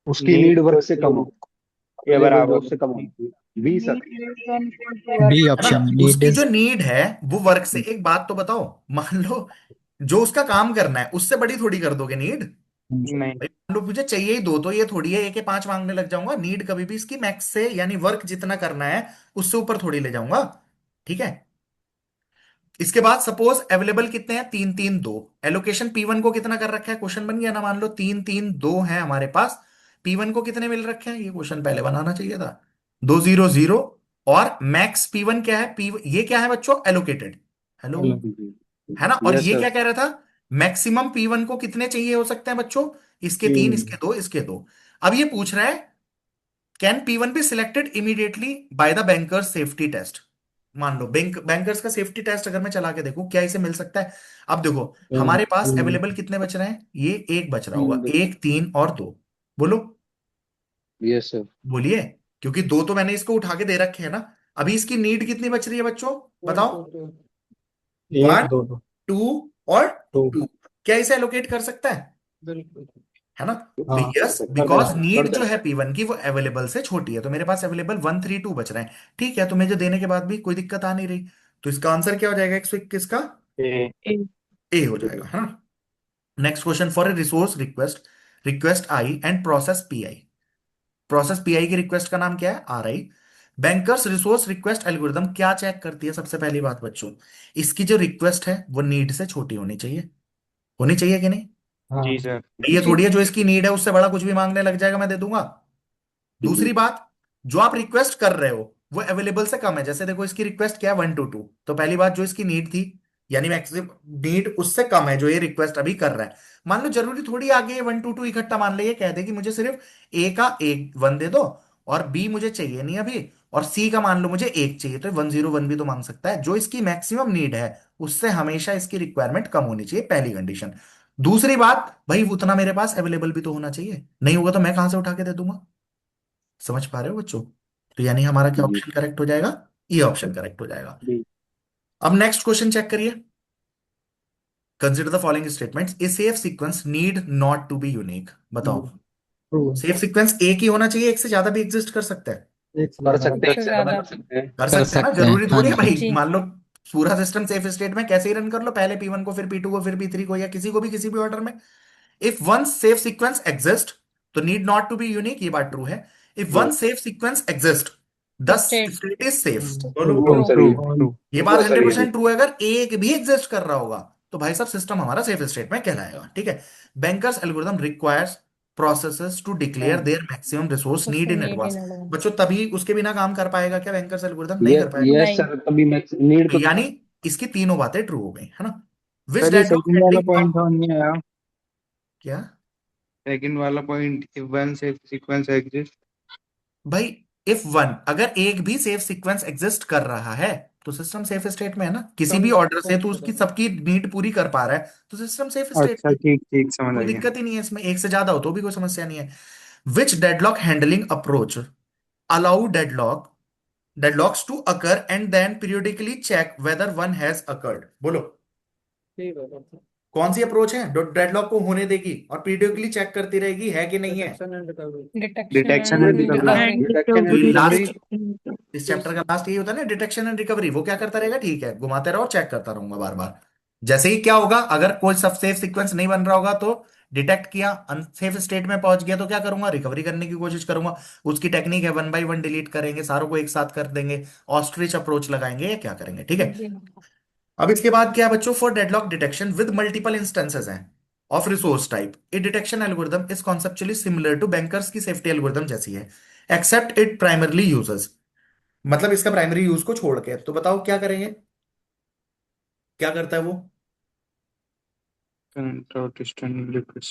उसकी नीड नीड वर्क से कम हो, के अवेलेबल जो बराबर उससे कम हो। होती है। B sir. B है ना? option. Need उसकी जो is नीड है वो वर्क से, एक बात तो बताओ, मान लो जो उसका काम करना है उससे बड़ी थोड़ी कर दोगे नीड। नहीं। भाई मान लो मुझे चाहिए ही 2, तो ये थोड़ी है एक के 5 मांगने लग जाऊंगा। नीड कभी भी इसकी मैक्स से, यानी वर्क जितना करना है उससे ऊपर थोड़ी ले जाऊंगा। ठीक है। इसके बाद सपोज अवेलेबल कितने हैं, 3 3 2, एलोकेशन P1 को कितना कर रखा है, क्वेश्चन बन गया ना, मान लो 3 3 2 है हमारे पास। P1 को कितने मिल रखे हैं, ये क्वेश्चन पहले बनाना चाहिए था, 2 0 0। और मैक्स P1 क्या है, P ये क्या है बच्चों, एलोकेटेड। हेलो, allo- है ना? और यस ये सर। क्या कह रहा था, मैक्सिमम P1 को कितने चाहिए हो सकते हैं बच्चों, इसके 3, इसके 2, इसके 2। अब ये पूछ रहा है, can P1 be selected immediately by the bankers safety test? मान लो बैंकर्स का सेफ्टी टेस्ट अगर मैं चला के देखूं, क्या इसे मिल सकता है? अब देखो हमारे पास अवेलेबल कितने बच रहे हैं, ये एक बच रहा होगा, 1 3 और 2। बोलो, यस सर। बोलिए। क्योंकि 2 तो मैंने इसको उठा के दे रखे हैं ना। अभी इसकी नीड कितनी बच रही है बच्चों, बताओ? एक 1 दो 2 और दो 2। क्या इसे एलोकेट कर सकता है? बिल्कुल। है ना? हाँ यस, कर बिकॉज देगा कर नीड जो देगा। है P1 की वो अवेलेबल से छोटी है, तो मेरे पास अवेलेबल 1 3 2 बच रहे हैं। ठीक है, तो मुझे देने के बाद भी कोई दिक्कत आ नहीं रही। तो इसका आंसर क्या हो जाएगा, किसका? ए। ए हो जाएगा, है ना? Next question, for a resource request, request I and process pi. Process pi की रिक्वेस्ट का नाम क्या है, are I. Bankers resource request algorithm क्या चेक करती है सबसे पहली बात बच्चों, इसकी जो रिक्वेस्ट है वो नीड से छोटी होनी चाहिए, होनी चाहिए कि नहीं? हाँ जी सर। ये थोड़ी है जो इसकी नीड है उससे बड़ा कुछ भी मांगने लग जाएगा मैं दे दूंगा। दूसरी बात, जो आप रिक्वेस्ट कर रहे हो वो अवेलेबल से कम है, जैसे देखो इसकी रिक्वेस्ट क्या है 1 2 2, तो पहली बात जो इसकी नीड थी, यानी मैक्सिमम नीड उससे कम है जो ये रिक्वेस्ट अभी कर रहा है। मान लो जरूरी थोड़ी आगे 1 2 2 इकट्ठा मान ले, ये कह दे कि मुझे सिर्फ ए का एक 1 दे दो और बी मुझे चाहिए नहीं अभी, और सी का मान लो मुझे एक चाहिए, तो 101 भी तो मांग सकता है। जो इसकी मैक्सिमम नीड है उससे हमेशा इसकी रिक्वायरमेंट कम होनी चाहिए, पहली कंडीशन। दूसरी बात भाई, उतना मेरे पास अवेलेबल भी तो होना चाहिए, नहीं होगा तो मैं कहां से उठा के दे दूंगा। समझ पा रहे हो बच्चों? तो यानी हमारा क्या जी। ऑप्शन करेक्ट हो जाएगा? ये ऑप्शन करेक्ट हो जाएगा। बी। अब नेक्स्ट क्वेश्चन चेक करिए। Consider the following statements, a safe sequence need not to be unique. बताओ। ट्रू। सेफ सीक्वेंस एक ही होना चाहिए, एक से ज्यादा भी एग्जिस्ट कर सकता है? एक से कर ज्यादा सकते हैं, होता एक से से ज्यादा ज्यादा। कर सकते हैं। कर कर सकते हैं ना, सकते हैं, जरूरी हाँ थोड़ी है भाई। जी। मान लो पूरा सिस्टम सेफ स्टेट में कैसे ही रन कर लो, पहले P1 को, फिर P2 को, फिर P3 को, या किसी को भी किसी भी ऑर्डर में। If one safe sequence exist तो need not to be unique, ये बात ट्रू है। If one yes. Safe sequence exist the state. State is safe. बोलो। ट्रू। ट्रू सर, ट्रू ये ट्रू ये बात ट्रू सर, ये 100% ट्रू है। अगर एक भी एग्जिस्ट कर रहा होगा तो भाई साहब सिस्टम हमारा सेफ स्टेट में कहलाएगा। ठीक है। Bankers algorithm requires processes to declare their maximum resource need in need advance. In advance. बच्चों तभी उसके बिना काम कर पाएगा क्या बैंकर्स एल्गोरिथम? नहीं ये कर पाएगा। यस नहीं। सर, तभी मैक्स नीड तो। यानी इसकी तीनों बातें ट्रू हो गई है ना। विच सर ये डेडलॉक सेकंड वाला हैंडलिंग पॉइंट अप। समझ नहीं आया। क्या? सेकंड वाला point, if one safe sequence exist. भाई इफ वन, अगर एक भी सेफ सीक्वेंस एग्जिस्ट कर रहा है तो सिस्टम सेफ स्टेट में है ना, किसी भी ऑर्डर से तो उसकी सबकी नीड पूरी कर पा रहा है तो सिस्टम सेफ स्टेट अच्छा में। ठीक ठीक समझ आ कोई गया। दिक्कत ही नहीं है इसमें, एक से ज्यादा हो तो भी कोई समस्या नहीं है। Which deadlock handling approach allow deadlocks to occur and then periodically check whether one has occurred. बोलो। ठीक है सर। कौन सी अप्रोच है जो डेडलॉक को होने देगी और पीरियोडिकली चेक करती रहेगी है कि नहीं है? Detection and recovery. Detection detection and and है ना। रिकवरी। रिकवरी। डिटेक्शन तो एंड रिकवरी। लास्ट, इस चैप्टर का लास्ट यही होता है ना, डिटेक्शन एंड रिकवरी। वो क्या करता रहेगा? ठीक है, घुमाते रहो, चेक करता रहूंगा बार बार। जैसे ही क्या होगा, अगर कोई सब सेफ सीक्वेंस नहीं बन रहा होगा तो डिटेक्ट किया, अनसेफ स्टेट में पहुंच गया तो क्या करूंगा? रिकवरी करने की कोशिश करूंगा। उसकी टेक्निक है, वन बाय वन डिलीट करेंगे, सारों को एक साथ कर देंगे, ऑस्ट्रिच अप्रोच लगाएंगे, या क्या करेंगे? ठीक है। जी। अब इसके बाद क्या है बच्चों? For deadlock detection with multiple instances हैं of resource type, a detection algorithm is conceptually similar to banker's की सेफ्टी एल्गोरिथम जैसी है, एक्सेप्ट इट प्राइमरली यूजेस। मतलब इसका प्राइमरी यूज को छोड़ के, तो बताओ क्या करेंगे? क्या करता है वो? करंट और डिस्टेंस लिक्विड।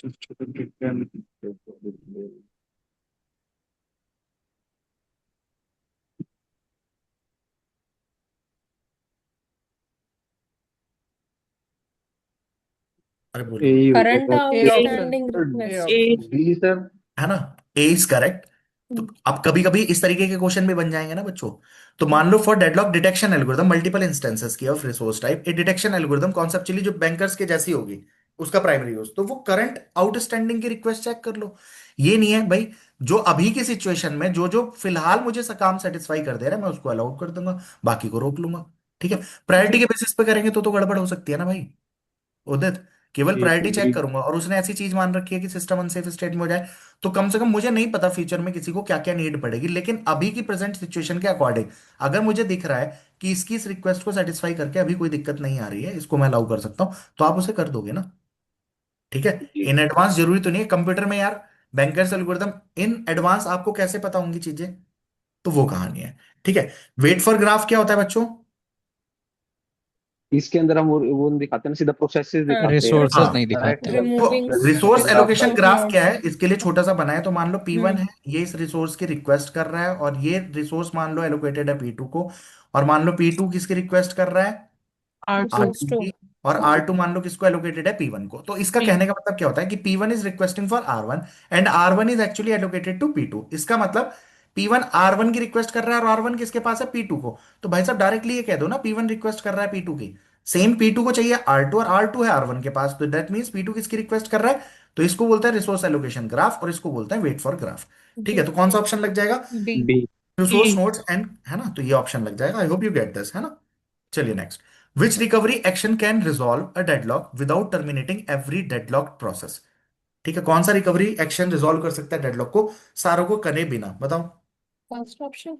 अरे बोलो। यही होगा current sir. A option. Outstanding a request. Option. B sir. है ना। A is correct. तो अब कभी कभी इस तरीके के क्वेश्चन भी बन जाएंगे ना बच्चों। तो मान लो for deadlock detection algorithm multiple instances की of resource type, a detection algorithm conceptually जो बैंकर्स के जैसी होगी, उसका प्राइमरी यूज तो वो करंट आउटस्टैंडिंग की रिक्वेस्ट चेक कर लो। ये नहीं है भाई, जो अभी की सिचुएशन में जो जो फिलहाल मुझे काम सेटिस्फाई कर दे रहा है मैं उसको अलाउ कर दूंगा, बाकी को रोक लूंगा। ठीक है। प्रायोरिटी जी। के बेसिस पे करेंगे तो गड़बड़ हो सकती है ना भाई। उदित, केवल जी प्रायोरिटी चेक जी। करूंगा और उसने ऐसी चीज मान रखी है कि सिस्टम अनसेफ स्टेट में हो जाए, तो कम से कम मुझे नहीं पता फ्यूचर में किसी को क्या क्या नीड पड़ेगी, लेकिन अभी की प्रेजेंट सिचुएशन के अकॉर्डिंग अगर मुझे दिख रहा है कि इसकी इस रिक्वेस्ट को सेटिस्फाई करके अभी कोई दिक्कत नहीं आ रही है, इसको मैं अलाउ कर सकता हूं, तो आप उसे कर दोगे ना। ठीक है। जी। इन एडवांस जरूरी तो नहीं है कंप्यूटर में यार, बैंकर्स एल्गोरिथम इन एडवांस आपको कैसे पता होंगी चीजें, तो वो कहानी है। ठीक है। वेट फॉर ग्राफ क्या होता है बच्चों? इसके अंदर हम वो नहीं दिखाते ना, सीधा प्रोसेसेस दिखाते हैं। रिसोर्सेज नहीं दिखाते। तो removing resource allocation of graph क्या नोड्स। है, इसके लिए छोटा सा बनाए तो मान लो P1 हम्म। है, ये इस रिसोर्स की रिक्वेस्ट कर रहा है और ये रिसोर्स मान लो एलोकेटेड है P2 को, और मान लो P2 किसकी रिक्वेस्ट कर रहा है? Resource R2 two. की। और R2 मान लो किसको एलोकेटेड है? P1 को। तो इसका कहने का मतलब क्या होता है कि P1 is requesting for R1 and R1 is actually allocated to P2। इसका मतलब P1 R1 की रिक्वेस्ट कर रहा है और R1 किसके पास है? P2 को। तो भाई साहब डायरेक्टली ये कह दो ना, P1 रिक्वेस्ट कर रहा है P2 की, सेम P2 को चाहिए R2 और R2 है R1 के पास, तो दैट मींस P2 किसकी रिक्वेस्ट कर रहा है? तो इसको बोलते हैं रिसोर्स एलोकेशन ग्राफ और इसको बोलते हैं वेट फॉर ग्राफ। ठीक है। जी। तो कौन सा ऑप्शन लग जाएगा? B. B. Resource nodes and, है ना, तो ये ऑप्शन लग जाएगा। I hope you get this, है ना। चलिए next. Which recovery action can resolve a deadlock without terminating every deadlock process? ठीक है। कौन सा रिकवरी एक्शन रिजॉल्व कर सकता है डेडलॉक को सारों को करे बिना? बताओ। फर्स्ट ऑप्शन,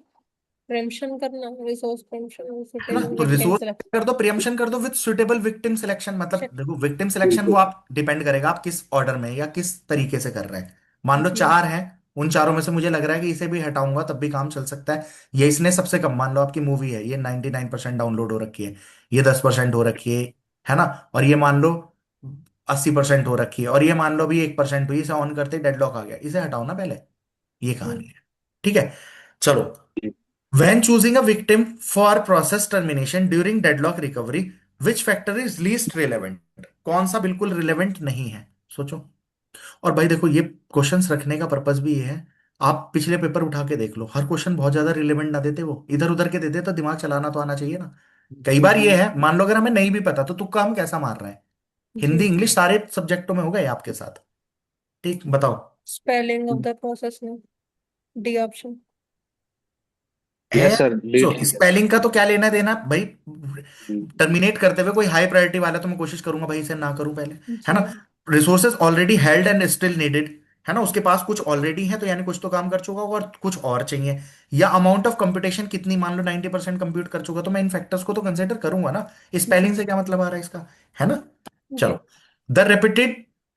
प्रिम्पशन करना, रिसोर्स प्रिम्पशन, है ना। सुटेबल तो विक्टिम रिसोर्स सेलेक्ट। कर दो, प्रियम्पशन कर दो विद सुटेबल विक्टिम सिलेक्शन। मतलब देखो, विक्टिम सिलेक्शन वो आप डिपेंड करेगा आप किस ऑर्डर में या किस तरीके से कर रहे हैं। मान लो जी। चार हैं, उन चारों में से मुझे लग रहा है कि इसे भी हटाऊंगा तब भी काम चल सकता है, ये इसने सबसे कम, मान लो आपकी मूवी है ये 99% डाउनलोड हो रखी है, ये 10% हो रखी है ना, और ये मान लो 80% हो रखी है, और ये मान लो अभी 1% हुई, इसे ऑन करते डेडलॉक आ गया, इसे हटाओ ना पहले। ये कहानी है। ठीक है। चलो। When choosing a victim for process termination during deadlock recovery, which factor is least relevant? कौन सा बिल्कुल रिलेवेंट नहीं है, सोचो। और भाई देखो, ये क्वेश्चंस रखने का पर्पस भी ये है, आप पिछले पेपर उठा के देख लो, हर क्वेश्चन बहुत ज्यादा रिलेवेंट ना देते, वो इधर उधर के देते, तो दिमाग चलाना तो आना चाहिए ना। कई बार ये है, मान लो अगर हमें नहीं भी पता तो तुक्का हम कैसा मार रहे हैं। हिंदी जी। इंग्लिश सारे सब्जेक्टों में होगा ये आपके साथ। ठीक, बताओ। Spelling of the process name, D option. Yes sir, so lead. Spelling का तो क्या लेना देना भाई। टर्मिनेट करते हुए कोई हाई प्रायोरिटी वाला तो मैं कोशिश करूंगा भाई इसे ना करूं पहले, है जी। ना। Resources already held and still needed, है ना, उसके पास कुछ ऑलरेडी है तो यानी कुछ तो काम कर चुका होगा और कुछ और चाहिए। या अमाउंट ऑफ कंप्यूटेशन कितनी, मान लो 90% कंप्यूट कर चुका, तो मैं इन फैक्टर्स को तो कंसिडर करूंगा ना। स्पेलिंग से क्या मतलब आ रहा है इसका, है ना। जी। चलो, the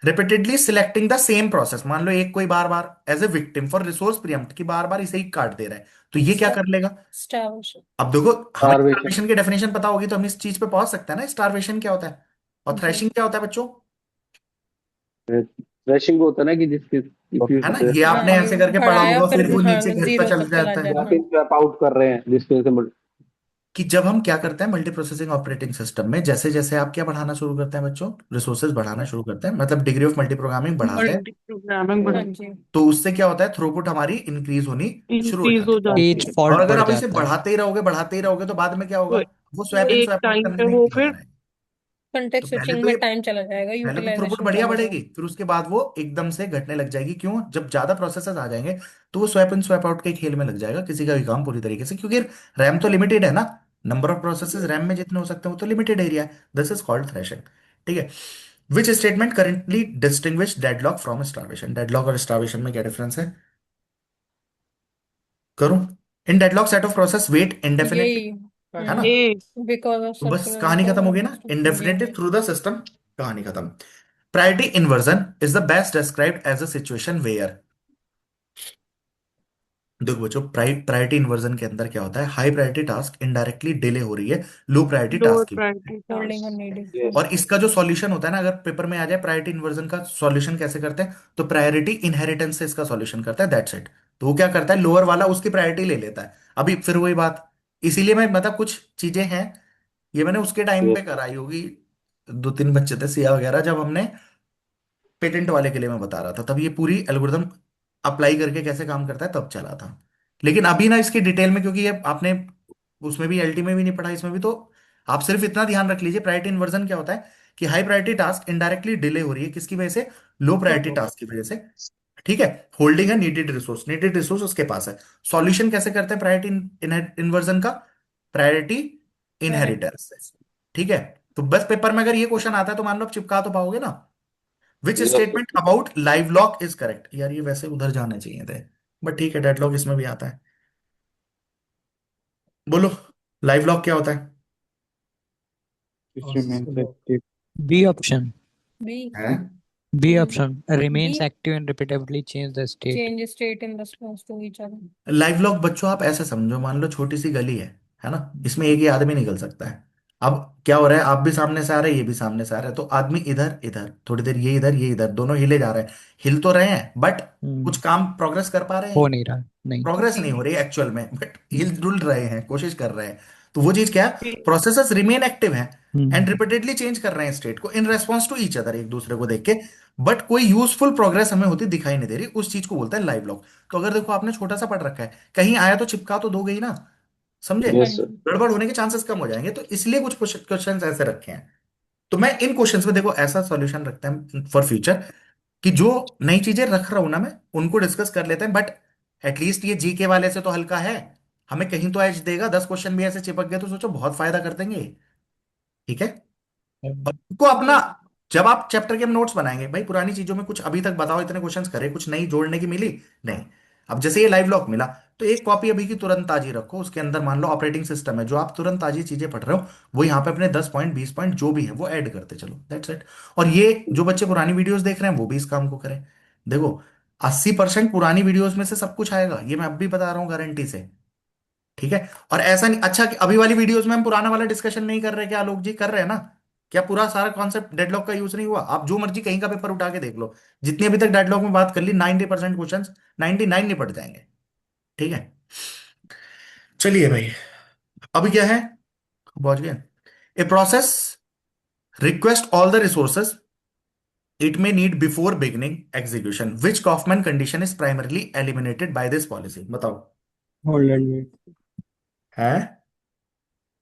repeatedly selecting the same process, मान लो एक कोई बार बार as a victim for resource preempt की बार बार इसे ही काट दे रहा है, तो ये क्या कर लेगा। स्टार्वेशन। अब देखो, हमें स्टारवेशन। स्टारवेशन की डेफिनेशन पता होगी तो हम इस चीज पे पहुंच सकते हैं ना, स्टारवेशन क्या होता है और जी। थ्रैशिंग क्या होता है बच्चों। थ्रेशिंग होता है ना कि जिसकी है ना, इफ ये हाँ, आपने ये ऐसे करके पढ़ा बढ़ाया होगा, फिर फिर वो हाँ नीचे गिरता जीरो चल तक चला जाता है। जाए, स्वैप हाँ। इन स्वैप आउट कर रहे हैं जिसकी वजह से कि जब हम क्या करते हैं मल्टी प्रोसेसिंग ऑपरेटिंग सिस्टम में, जैसे जैसे आप क्या बढ़ाना शुरू करते हैं बच्चों, रिसोर्सेज बढ़ाना शुरू करते हैं, मतलब डिग्री ऑफ मल्टी प्रोग्रामिंग बढ़ाते हैं, मल्टी प्रोग्रामिंग हाँ बढ़ जी। तो उससे क्या होता है, थ्रूपुट हमारी इंक्रीज होनी शुरू हो इंक्रीज जाती हो जाती पेज है। है। और फॉल्ट अगर बढ़ आप इसे जाता है। बढ़ाते ही रहोगे तो बाद में क्या तो होगा, वो स्वैप इन एक स्वैप आउट टाइम करने पे में ही वो लगा फिर रहेगा। तो कंटेक्स्ट पहले स्विचिंग तो में ये, टाइम चला जाएगा, पहले तो थ्रूपुट यूटिलाइजेशन बढ़िया कम होगा। बढ़ेगी, फिर उसके बाद वो एकदम से घटने लग जाएगी। क्यों, जब ज्यादा प्रोसेसर्स आ जाएंगे तो वो स्वैप इन स्वैप आउट के खेल में लग जाएगा किसी का भी काम पूरी तरीके से, क्योंकि रैम तो लिमिटेड है ना। नंबर ऑफ प्रोसेसर्स रैम में जितने हो सकते हैं वो तो लिमिटेड एरिया है। This is called thrashing. ठीक है। Which statement currently distinguish deadlock from starvation, deadlock और स्टार्वेशन में क्या डिफरेंस है, करूं। In deadlock set of process wait indefinitely, यही। है ना। ये बिकॉज ऑफ तो बस सर्कुलर कहानी खत्म हो गई ना, जी। इंडेफिनिटली थ्रू द सिस्टम, कहानी खत्म। Priority inversion is the best described as a situation where, देखो बच्चों, प्रायोरिटी इन्वर्जन के अंदर क्या होता है, high priority task indirectly delay हो रही है लो प्रायोरिटी लोअर टास्क की। प्रायोरिटी होल्डिंग और टास्क। नीडिंग, हाँ। यस। और इसका जो सॉल्यूशन होता है ना, अगर पेपर में आ जाए प्रायोरिटी इन्वर्जन का सॉल्यूशन कैसे करते हैं, तो प्रायोरिटी इनहेरिटेंस से इसका सॉल्यूशन करता है, दैट्स इट। तो वो क्या करता है, लोअर वाला उसकी प्रायोरिटी ले लेता है। अभी फिर वही बात, इसीलिए मैं मतलब कुछ चीजें हैं, ये मैंने उसके टाइम पे यस। कराई होगी, दो तीन बच्चे थे सिया वगैरह, जब हमने पेटेंट वाले के लिए मैं बता रहा था, तब ये पूरी एल्गोरिदम अप्लाई करके कैसे काम करता है तब चला था। लेकिन अभी ना इसकी डिटेल में, क्योंकि ये आपने उसमें भी एलटी में भी नहीं पढ़ा, इसमें भी, तो आप सिर्फ इतना ध्यान रख लीजिए, प्रायोरिटी इन्वर्जन क्या होता है, कि high priority task indirectly delay हो रही है किसकी वजह से, लो प्रायोरिटी टास्क की वजह से। ठीक है। होल्डिंग है नीडेड रिसोर्स उसके पास है। सॉल्यूशन कैसे करते हैं प्रायोरिटी इन्वर्जन का, प्रायोरिटी इनहेरिटेंस से। ठीक है। तो बस पेपर में अगर ये क्वेश्चन आता है तो मान लो आप चिपका तो पाओगे ना। Which yes sir. Statement about live lock is correct, यार ये वैसे उधर जाने चाहिए थे, बट ठीक है, डेडलॉक इसमें भी आता है। बोलो, लाइव लॉक क्या होता है। remains active. B option. B. है B option B. remains active and repeatedly change the state. Change state in response to each other. Live lock बच्चों आप ऐसे समझो, मान लो छोटी सी गली है ना, इसमें एक ही आदमी निकल सकता है। अब क्या हो रहा है, आप भी सामने से आ रहे हैं, ये भी सामने से आ रहा है, तो आदमी इधर इधर थोड़ी देर, ये इधर दोनों हिले जा रहे हैं, हिल तो रहे हैं बट कुछ काम प्रोग्रेस कर पा रहे हो हैं, नहीं रहा, नहीं। प्रोग्रेस जी। नहीं हो रही है एक्चुअल में, बट हिल डुल रहे हैं, कोशिश कर रहे हैं। तो वो चीज क्या है, ये प्रोसेसर्स रिमेन एक्टिव हैं एंड हम्म। रिपीटेडली चेंज कर रहे हैं स्टेट को in response to each other, एक दूसरे को देख के, बट कोई यूजफुल प्रोग्रेस हमें होती दिखाई नहीं दे रही, उस चीज को बोलते हैं लाइव लॉग। तो अगर देखो आपने छोटा सा पढ़ रखा है, कहीं आया तो चिपका तो दो गई ना, समझे, हाँ यस सर। जी। गड़बड़ होने के चांसेस कम हो जाएंगे, तो इसलिए कुछ क्वेश्चंस ऐसे रखे हैं। तो मैं इन क्वेश्चंस में देखो ऐसा सॉल्यूशन रखता है फॉर फ्यूचर, कि जो नई चीजें रख रहा हूं ना मैं, उनको डिस्कस कर लेते हैं, बट एटलीस्ट ये जीके वाले से तो हल्का है, हमें कहीं तो एज देगा, 10 क्वेश्चन भी ऐसे चिपक गए तो सोचो बहुत फायदा कर देंगे। ठीक है। और उनको अपना, जब आप चैप्टर के हम नोट्स बनाएंगे भाई, पुरानी चीजों में कुछ अभी तक बताओ, इतने क्वेश्चंस करे, कुछ नई जोड़ने की मिली नहीं। अब जैसे ये लाइव लॉग मिला, तो एक कॉपी अभी की तुरंत ताजी रखो, उसके अंदर मान लो ऑपरेटिंग सिस्टम है, जो आप तुरंत ताजी चीजें पढ़ रहे हो वो यहाँ पे अपने 10 पॉइंट 20 पॉइंट जो भी है वो ऐड करते चलो, दैट्स इट। और ये जो बच्चे पुरानी वीडियोस देख रहे हैं वो भी इस काम को करें। देखो, 80% पुरानी वीडियोस में से सब कुछ आएगा, ये मैं अब भी बता रहा हूँ गारंटी से। ठीक है। और ऐसा नहीं, अच्छा कि अभी वाली वीडियोस में हम पुराना वाला डिस्कशन नहीं कर रहे, क्या आलोक जी कर रहे हैं ना, क्या पूरा सारा कॉन्सेप्ट डेडलॉक का यूज नहीं हुआ, आप जो मर्जी कहीं का पेपर उठा के देख लो, जितनी अभी तक डेडलॉक में बात कर ली 90% क्वेश्चन 99 निपट जाएंगे। ठीक है। चलिए भाई, अभी क्या है, पहुंच गए। A process request all the resources it may need before beginning execution. Which Kaufman condition is primarily eliminated by this policy? बताओ। Hold and wait. है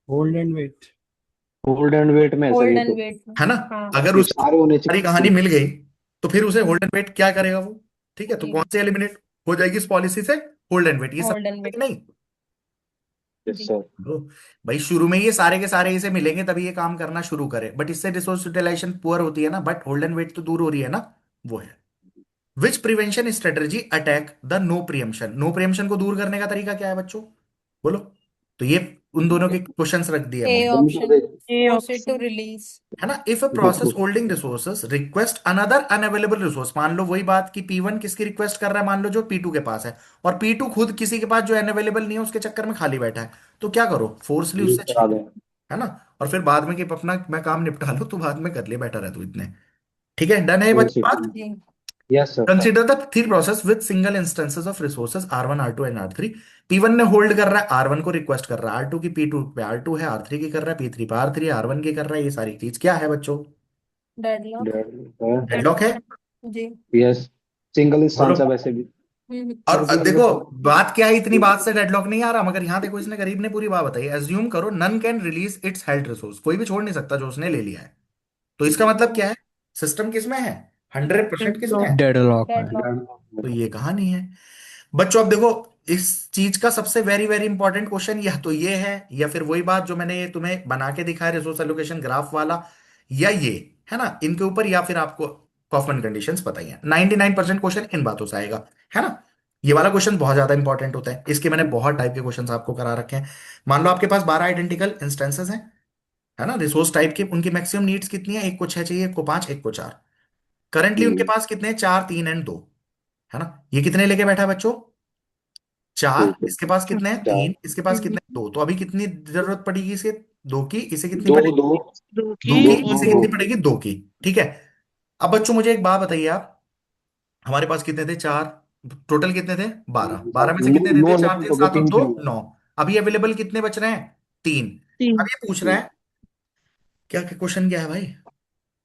hold and wait. Hold and wait में है सर होल्ड ये and तो। Wait. है ना। हाँ अगर ये उसको सारे होने सारी कहानी चाहिए। मिल गई तो फिर उसे हम्म, होल्ड एंड वेट क्या करेगा वो। ठीक है, तो कौन से एलिमिनेट हो जाएगी इस पॉलिसी से, होल्ड एंड वेट, ये सब होल्ड एंड कि वेट। नहीं। यस जी। सर। तो भाई शुरू में ये सारे के सारे इसे मिलेंगे तभी ये काम करना शुरू करे, बट इससे रिसोर्स यूटिलाइजेशन पुअर होती है ना, बट होल्ड एंड वेट तो दूर हो रही है ना। वो है which prevention strategy attack the no preemption. No preemption को दूर करने का तरीका क्या है बच्चों, बोलो। तो ये उन दोनों के क्वेश्चंस रख दिए ए हमने। बिल्कुल option, A force it to option. Release. है ना। इफ अ प्रोसेस बिल्कुल। Holding resources request another unavailable resource, मान लो वही बात कि P1 किसकी रिक्वेस्ट कर रहा है, मान लो जो P2 के पास है, और P2 खुद किसी के पास जो अनअवेलेबल नहीं है उसके चक्कर में खाली बैठा है, तो क्या करो, फोर्सली यूज उससे करा छीन लो। दें। है ना। और फिर बाद में कि अपना मैं काम निपटा लूं, तू बाद में कर ले, बैठा रह तू इतने। ठीक है, डन है ये फोर्स बच्चे इट। बात। जी। Yes sir. Consider the three process with single instances of resources R1 R2 and R3। P1 ने होल्ड कर रहा है, R1 को रिक्वेस्ट कर रहा है, R2 की P2 पे R2 है, R3 की कर रहा है, P3 पे R3 है, R1 की कर रहा है, ये सारी चीज क्या है बच्चों, डेडलॉक। डेडलॉक है। जी। यस। सिंगल बोलो। इंस्टांस है वैसे भी। और सर्कुलर देखो, वेट। बात क्या है, इतनी बात से डेडलॉक नहीं आ रहा, मगर यहां देखो इसने गरीब ने पूरी बात बताई। एज्यूम करो none can release its held resource, कोई भी छोड़ नहीं सकता जो उसने ले लिया है। तो इसका मतलब क्या है, सिस्टम किसमें है, 100% किसमें है। Deadlock में. डेडलॉक। तो ये कहानी है बच्चों। अब देखो, इस चीज का सबसे वेरी वेरी इंपॉर्टेंट क्वेश्चन या तो ये है, या फिर वही बात जो मैंने तुम्हें बना के दिखाया रिसोर्स एलोकेशन ग्राफ वाला, या ये, है ना, इनके ऊपर, या फिर आपको कॉफमन कंडीशंस पता ही है। 99% क्वेश्चन इन बातों से आएगा। है ना। ये वाला क्वेश्चन बहुत ज्यादा इंपॉर्टेंट होता है, इसके मैंने बहुत टाइप के क्वेश्चंस आपको करा रखे हैं। मान लो आपके पास 12 आइडेंटिकल इंस्टेंसेस हैं, है ना, रिसोर्स टाइप की, उनकी मैक्सिमम नीड्स कितनी है, एक को 6 चाहिए, एक को 5, एक को 4। करंटली उनके पास कितने हैं, 4, 3 एंड 2। है ना। ये कितने लेके बैठा है बच्चों, 4, ठीक है। इसके पास कितने हैं, चार। 3, इसके पास कितने हैं, 2। तो अभी कितनी जरूरत पड़ेगी इसे, 2 की, इसे कितनी दो पड़ेगी, दो 2 की, दो दो इसे दो। कितनी पड़ेगी, 2 की। ठीक है। अब बच्चों मुझे एक बात बताइए आप, हमारे पास कितने थे, 4, टोटल कितने थे, 12, 12 में से कितने नौ देते, 4 एलिमेंट 3 हो गए, 7 और तीन 2 फ्री। 9। अभी अवेलेबल कितने बच रहे हैं, 3। अब ये पूछ रहा है, क्या क्वेश्चन क्या है भाई,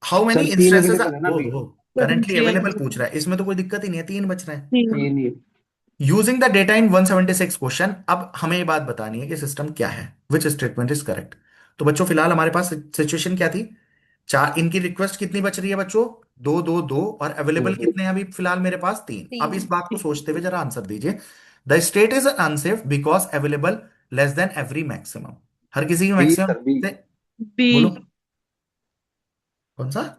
हाउ मेनी सर तीन इंस्टेंसेस, अवेलेबल है ना अभी। ओहो, करंटली अवेलेबल पूछ रहा है, इसमें तो कोई दिक्कत ही नहीं है, 3 बच रहे हैं। तीन ही। Using the data in 176 question, अब हमें ये बात बतानी है कि सिस्टम क्या है, विच स्टेटमेंट इज करेक्ट। तो बच्चों फिलहाल हमारे पास सिचुएशन क्या थी, 4, इनकी रिक्वेस्ट कितनी बच रही है बच्चों, 2 2 2, और दो अवेलेबल दो। कितने हैं अभी फिलहाल मेरे पास, 3। अब इस 3। बात को सोचते हुए जरा आंसर दीजिए। The state is unsafe because available less than every maximum. हर किसी की बी मैक्सिमम सर बी। से, बोलो कौन सा।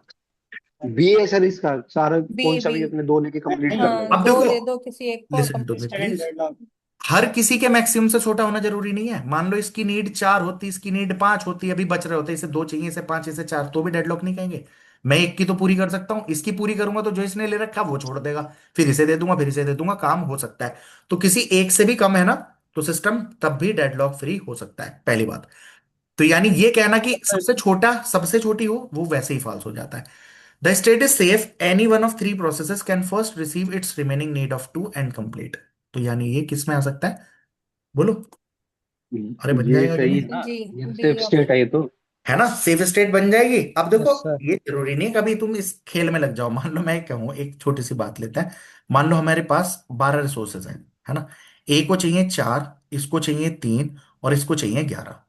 बी है सर इसका, सारा बी कौन सा बी। भी अपने दो लेके कंप्लीट कर हाँ, लेगा। अब 2 देखो, दे दो किसी एक को listen to me complete. Please, हर किसी के मैक्सिमम से छोटा होना जरूरी नहीं है। मान लो इसकी नीड 4 होती, इसकी नीड 5 होती, अभी बच रहे होते, इसे 2 चाहिए, इसे 5, इसे 4, तो भी डेडलॉक नहीं कहेंगे। मैं एक की तो पूरी कर सकता हूं, इसकी पूरी करूंगा तो जो इसने ले रखा वो छोड़ देगा, फिर इसे दे दूंगा, फिर इसे दे दूंगा, काम हो सकता है। तो किसी एक से भी कम है ना, तो सिस्टम तब भी डेडलॉक फ्री हो सकता है, पहली बात। तो यानी ये कहना कि सबसे छोटा सबसे छोटी हो, वो वैसे ही फॉल्स हो जाता है। The state is safe, any one of three processes can first receive it's remaining need of 2 and complete. तो यानी ये किस में आ सकता है, बोलो। अरे बन ये जाएगा कि सही नहीं, है ना। जी। ये बी सेफ स्टेट ऑप्शन। है ये तो। है ना, सेफ स्टेट बन जाएगी। अब देखो, Yes, sir. ये जरूरी नहीं कभी तुम इस खेल में लग जाओ। मान लो मैं कहूँ, एक छोटी सी बात लेते हैं, मान लो हमारे पास 12 रिसोर्सेज हैं, है ना, ए को चाहिए 4, इसको चाहिए 3, और इसको चाहिए 11।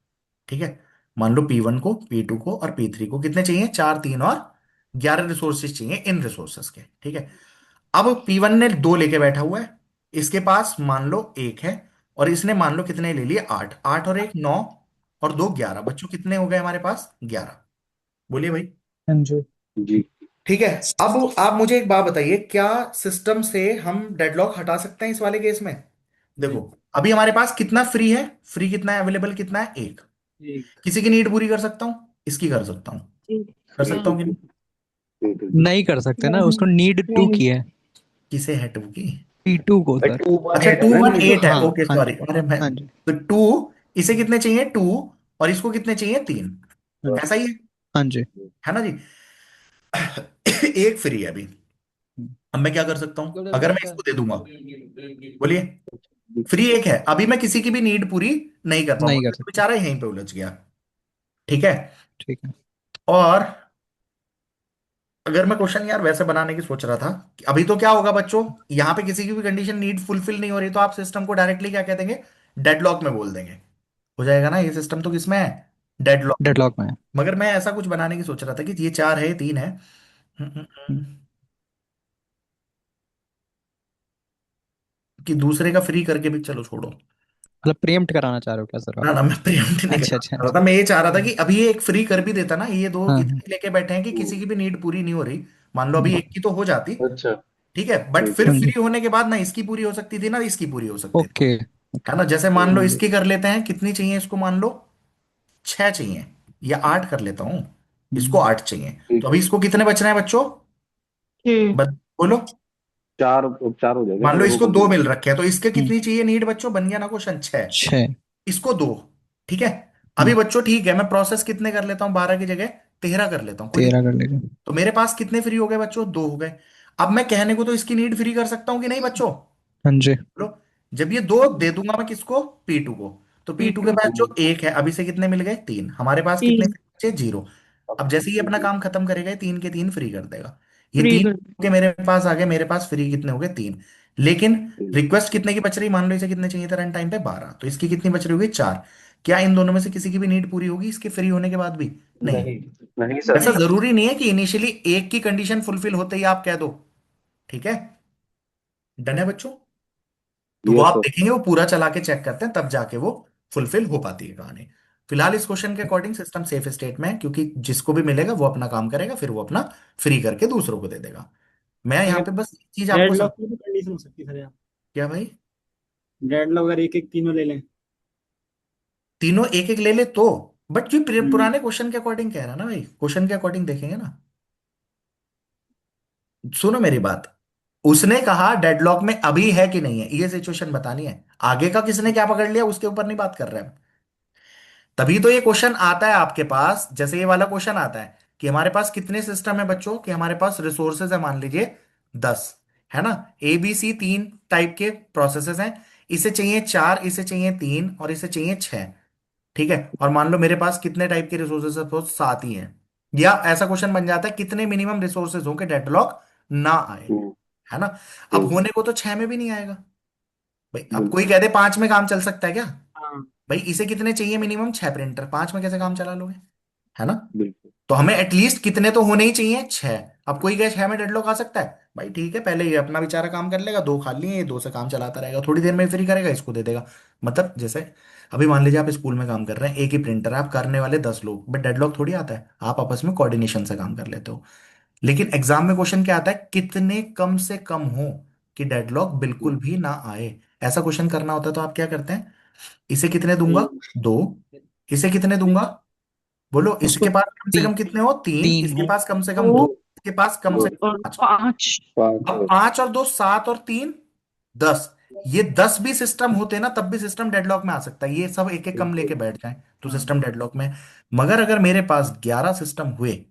ठीक है। मान लो P1 को, P2 को और P3 को कितने चाहिए, 4, 3 और 11 रिसोर्सेज चाहिए इन रिसोर्सेज के। ठीक है। अब P1 ने 2 लेके बैठा हुआ है, इसके पास मान लो 1 है, और इसने मान लो कितने ले लिए, 8, 8 और 1 9, और 2 11, बच्चों कितने हो गए हमारे पास, 11। बोलिए भाई। हाँ जी. जी। ठीक है। अब आप मुझे एक बात बताइए, क्या सिस्टम से हम डेडलॉक हटा सकते हैं इस वाले केस में। देखो, अभी हमारे पास कितना फ्री है, फ्री कितना है, अवेलेबल कितना है, एक। एक। किसी की नीड पूरी कर सकता हूं, इसकी कर सकता हूं, कर सकता हूँ कि नहीं, ठीक है। नहीं कर सकते ना, उसको need 2 की है. किसे है 2 की, P2 को भाई सर. 2 1 अच्छा 8 टू है ना वन नीड। एट है, हाँ. ओके हाँ. सॉरी, अरे मैं, हाँ जी. तो 2, इसे कितने चाहिए 2, और इसको कितने चाहिए 3, हाँ. ऐसा ही है। हाँ जी. है ना जी। एक फ्री है अभी। अब मैं क्या कर सकता हूं अगर मैं इसको दे दूंगा, बोलिए। फ्री एक है, अभी मैं किसी की भी नीड पूरी नहीं कर नहीं पाऊंगा, कर तो सकते। बेचारा यहीं पे उलझ गया। ठीक है। ठीक है। और अगर मैं क्वेश्चन यार वैसे बनाने की सोच रहा था कि अभी तो क्या होगा बच्चों, यहाँ पे किसी की भी कंडीशन नीड फुलफिल नहीं हो रही तो आप सिस्टम को डायरेक्टली क्या कह देंगे, डेडलॉक में बोल देंगे। हो जाएगा ना, ये सिस्टम तो किसमें है, डेडलॉक में। डेडलॉक में है। मगर मैं ऐसा कुछ बनाने की सोच रहा था कि ये चार है, ये तीन है। हम्म, हम्म, हम्म, कि दूसरे का फ्री करके भी, चलो छोड़ो। मतलब प्रीएम्प्ट कराना चाह रहे हो क्या सर आप? ना ना, मैं प्रियम्प्ट नहीं अच्छा करना अच्छा चाह रहा अच्छा। था, मैं ये चाह रहा था कि अभी ये एक फ्री कर भी देता ना, ये दो हाँ हाँ। इतनी लेके बैठे हैं कि किसी की भी नीड पूरी नहीं हो रही। मान लो अभी हम्म, एक की तो हो जाती, अच्छा। ठीक है, बट ठीक फिर है। हाँ फ्री जी। होने के बाद ना इसकी पूरी हो सकती थी ना इसकी पूरी हो सकती थी। ओके है ओके। ना, जैसे मान लो हम्म, इसकी कर लेते हैं, कितनी चाहिए इसको, मान लो छह चाहिए, या आठ कर लेता हूं, इसको हम्म, आठ चाहिए। तो ठीक अभी है। इसको कितने बच रहे हैं बच्चों, बस बोलो। चार, चार हो जाएगा मान लो दोनों इसको दो कंप्लीट। मिल रखे हैं, तो इसके हम्म, कितनी चाहिए नीड बच्चों, बन गया ना क्वेश्चन, छह। छः। इसको दो। ठीक है। अभी हम्म, बच्चों ठीक है, मैं प्रोसेस कितने कर लेता हूँ, 12 की जगह 13 कर लेता हूँ, कोई 13 दिक्कत। कर लीजिए। तो मेरे पास कितने फ्री हो गए बच्चों, दो हो गए। अब मैं कहने को तो इसकी नीड फ्री कर सकता हूँ कि नहीं बच्चों, हाँ जी। बोलो। जब ये दो दे दूंगा मैं किसको, P2 को, तो P2 के पास जो एक है, अभी से कितने मिल गए, तीन, हमारे पास कितने फ्री बचे, जीरो। अब जैसे ही अपना काम खत्म करेगा, ये तीन के तीन फ्री कर देगा। ये तीन के मेरे पास आ गए, मेरे पास फ्री कितने हो गए, तीन। लेकिन रिक्वेस्ट कितने की बच रही, मान लो इसे कितने चाहिए था रन टाइम पे, 12, तो इसकी कितनी बच रही होगी, चार। क्या इन दोनों में से किसी की भी नीड पूरी होगी इसके फ्री होने के बाद भी, नहीं। नहीं, नहीं सर। ऐसा जरूरी नहीं है कि इनिशियली एक की कंडीशन फुलफिल होते ही आप कह दो। ठीक है, डन है बच्चों। तो वो यस आप सर। देखेंगे, वो पूरा चला के चेक करते हैं, तब जाके वो फुलफिल हो पाती है कहानी। फिलहाल इस क्वेश्चन के अकॉर्डिंग सिस्टम सेफ स्टेट में है, क्योंकि जिसको भी मिलेगा वो अपना काम करेगा, फिर वो अपना फ्री करके दूसरों को दे देगा। मैं यहाँ अगर पे बस एक चीज आपको डेडलॉक की भी कंडीशन हो सकती है सर यहाँ। क्या भाई, डेडलॉक अगर एक एक तीनों ले लें। तीनों एक एक ले ले तो, बट जो हम्म। पुराने क्वेश्चन के अकॉर्डिंग कह रहा ना भाई, क्वेश्चन के अकॉर्डिंग देखेंगे ना। सुनो मेरी बात, उसने कहा डेडलॉक में अभी है कि नहीं है, ये सिचुएशन बतानी है। आगे का किसने क्या पकड़ लिया उसके ऊपर नहीं बात कर रहे हैं। तभी तो ये क्वेश्चन आता है आपके पास, जैसे ये वाला क्वेश्चन आता है कि हमारे पास कितने सिस्टम है बच्चों, कि हमारे पास रिसोर्सेज है मान लीजिए 10, है ना। ABC तीन टाइप के प्रोसेसेस हैं, इसे चाहिए चार, इसे चाहिए तीन, और इसे चाहिए छह। ठीक है, और मान लो मेरे पास कितने टाइप के रिसोर्सेज है, तो सात ही हैं। या ऐसा क्वेश्चन बन जाता है कितने मिनिमम रिसोर्सेज हो के डेडलॉक ना आए, हम्म, है ना। अब हम्म, होने को तो छह में भी नहीं आएगा भाई, अब कोई बिल्कुल। कह दे पांच में काम चल सकता है क्या, हाँ। भाई इसे कितने चाहिए मिनिमम, छह प्रिंटर, पांच में कैसे काम चला लोगे, है ना। बिल्कुल। तो हमें एटलीस्ट कितने तो होने ही चाहिए, छह। अब कोई कहे छह में डेडलॉक आ सकता है, भाई ठीक है, पहले ये अपना बेचारा काम कर लेगा, दो खाली है, ये दो से काम चलाता रहेगा, थोड़ी देर में फ्री करेगा, इसको दे देगा। मतलब जैसे अभी मान लीजिए आप स्कूल में काम कर रहे हैं, एक ही प्रिंटर है, आप करने वाले 10 लोग, बट डेडलॉक थोड़ी आता है, आप आपस में कोऑर्डिनेशन से काम कर लेते हो। लेकिन एग्जाम में क्वेश्चन क्या आता है, कितने कम से कम हो कि डेडलॉक बिल्कुल भी ना आए। ऐसा क्वेश्चन करना होता है तो आप क्या करते हैं, इसे कितने दूंगा, एक। दो, इसे कितने नहीं। दूंगा, बोलो, उसको इसके पास कम से तीन। कम कितने हो, तीन, तीन इसके है। पास कम से कम दो, इसके पास कम से दो, कम पांच। पाँच अब और। पांच और दो सात, और तीन 10। ये 10 भी सिस्टम होते ना तब भी सिस्टम डेडलॉक में आ सकता है, ये सब एक एक कम लेके बिल्कुल। बैठ जाए तो हाँ। सिस्टम डेडलॉक में है। मगर अगर मेरे पास 11 सिस्टम हुए,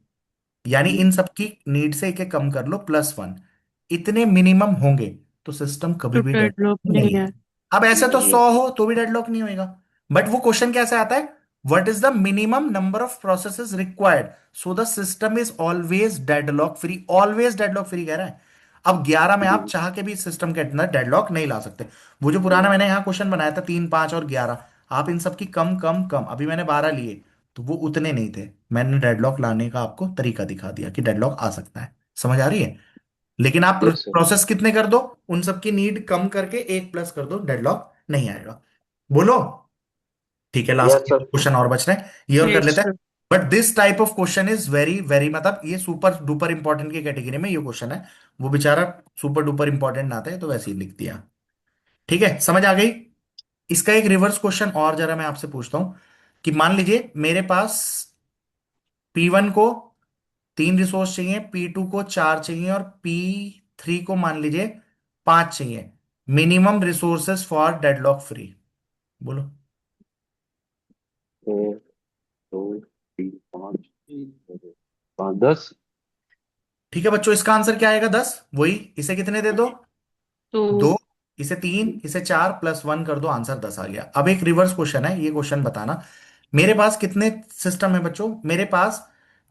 यानी इन सब की नीड से एक एक कम कर लो +1, इतने मिनिमम होंगे, तो सिस्टम कभी भी डेडलॉक नहीं है। अब ऐसे तो नहीं है। 100 हो तो भी डेडलॉक नहीं होएगा। बट वो क्वेश्चन कैसे आता है, what is the minimum number of processes required so the system is always deadlock free, always deadlock free कह रहा है। अब 11 में आप हम्म, चाह के भी सिस्टम के अंदर डेडलॉक नहीं ला सकते। वो जो पुराना मैंने यहाँ क्वेश्चन बनाया था, 3, 5 और 11, आप इन सब की कम कम कम, अभी मैंने 12 लिए, तो वो उतने नहीं थे। मैंने डेडलॉक लाने का आपको तरीका दिखा दिया कि डेडलॉक आ सकता है, समझ आ रही है। लेकिन आप यस सर। प्रोसेस कितने कर दो, उन सब की नीड कम करके एक प्लस कर दो, डेडलॉक नहीं आएगा। बोलो। ठीक है, लास्ट यस सर। क्वेश्चन और बच रहे हैं, ये और कर लेते हैं। But this type of question is very very, मतलब ये सुपर डुपर इंपॉर्टेंट की कैटेगरी में ये क्वेश्चन है। वो बेचारा सुपर डुपर इंपॉर्टेंट ना था, तो वैसे ही लिख दिया। ठीक है, समझ आ गई। इसका एक रिवर्स क्वेश्चन और जरा मैं आपसे पूछता हूं, कि मान लीजिए मेरे पास P1 को तीन रिसोर्स चाहिए, P2 को चार चाहिए, और P3 को मान लीजिए पांच चाहिए। Minimum resources for deadlock free, बोलो। एक, दो, तीन, पाँच, पाँच, 10। ठीक है बच्चों, इसका आंसर क्या आएगा, 10, वही, इसे कितने दे दो, दो, इसे 3, इसे 4 प्लस 1 कर दो, आंसर 10 आ गया। अब एक रिवर्स क्वेश्चन है, ये क्वेश्चन बताना। मेरे पास कितने सिस्टम है बच्चों? मेरे पास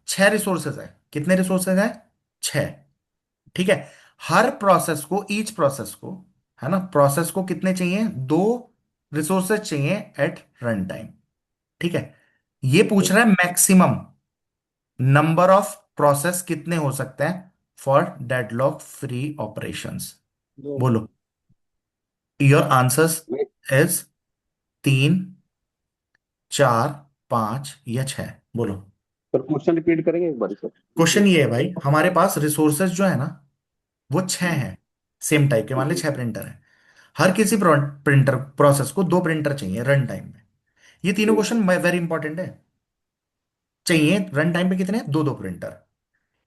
6 रिसोर्सेज है। कितने रिसोर्सेज है? 6। ठीक है। हर प्रोसेस को, ईच प्रोसेस को, है ना, प्रोसेस को कितने चाहिए? 2 रिसोर्सेज चाहिए एट रन टाइम। ठीक है। ये पूछ रहा है मैक्सिमम नंबर ऑफ प्रोसेस कितने हो सकते हैं फॉर डेडलॉक फ्री ऑपरेशंस। दो। बोलो। योर आंसर्स इज 3, 4, 5 या 6। बोलो। सर क्वेश्चन रिपीट करेंगे एक बार सर? क्वेश्चन ये है भाई, हमारे पास रिसोर्सेज जो है ना, वो 6 हैं। सेम टाइप के, मान ले जी 6 प्रिंटर हैं। हर किसी प्रिंटर प्रोसेस को 2 प्रिंटर चाहिए रन टाइम में। ये तीनों जी क्वेश्चन वेरी इंपॉर्टेंट है। चाहिए रन टाइम पे कितने? 2 2 प्रिंटर।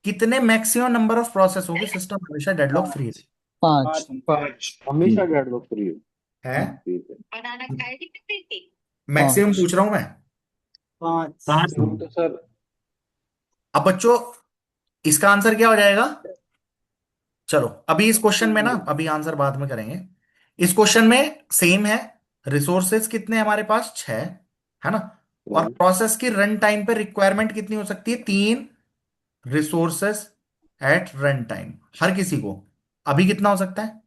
कितने मैक्सिमम नंबर ऑफ प्रोसेस होगी सिस्टम हमेशा डेडलॉक फ्री पाँच। 5। पाँच होंगे। पाँच। हमेशा डेडलॉक फ्री है। है? ठीक है। मैक्सिमम 5। पूछ रहा हूं मैं। पाँच। मैक्सिमम तो सर अब बच्चों, इसका आंसर क्या हो जाएगा? चलो अभी इस क्वेश्चन में ना, अभी आंसर बाद में करेंगे। इस क्वेश्चन में सेम है। रिसोर्सेज कितने हमारे पास? 6, है ना। और प्रोसेस की रन टाइम पे रिक्वायरमेंट कितनी हो सकती है? 3 रिसोर्सेस एट रन टाइम, हर किसी को। अभी कितना हो सकता है?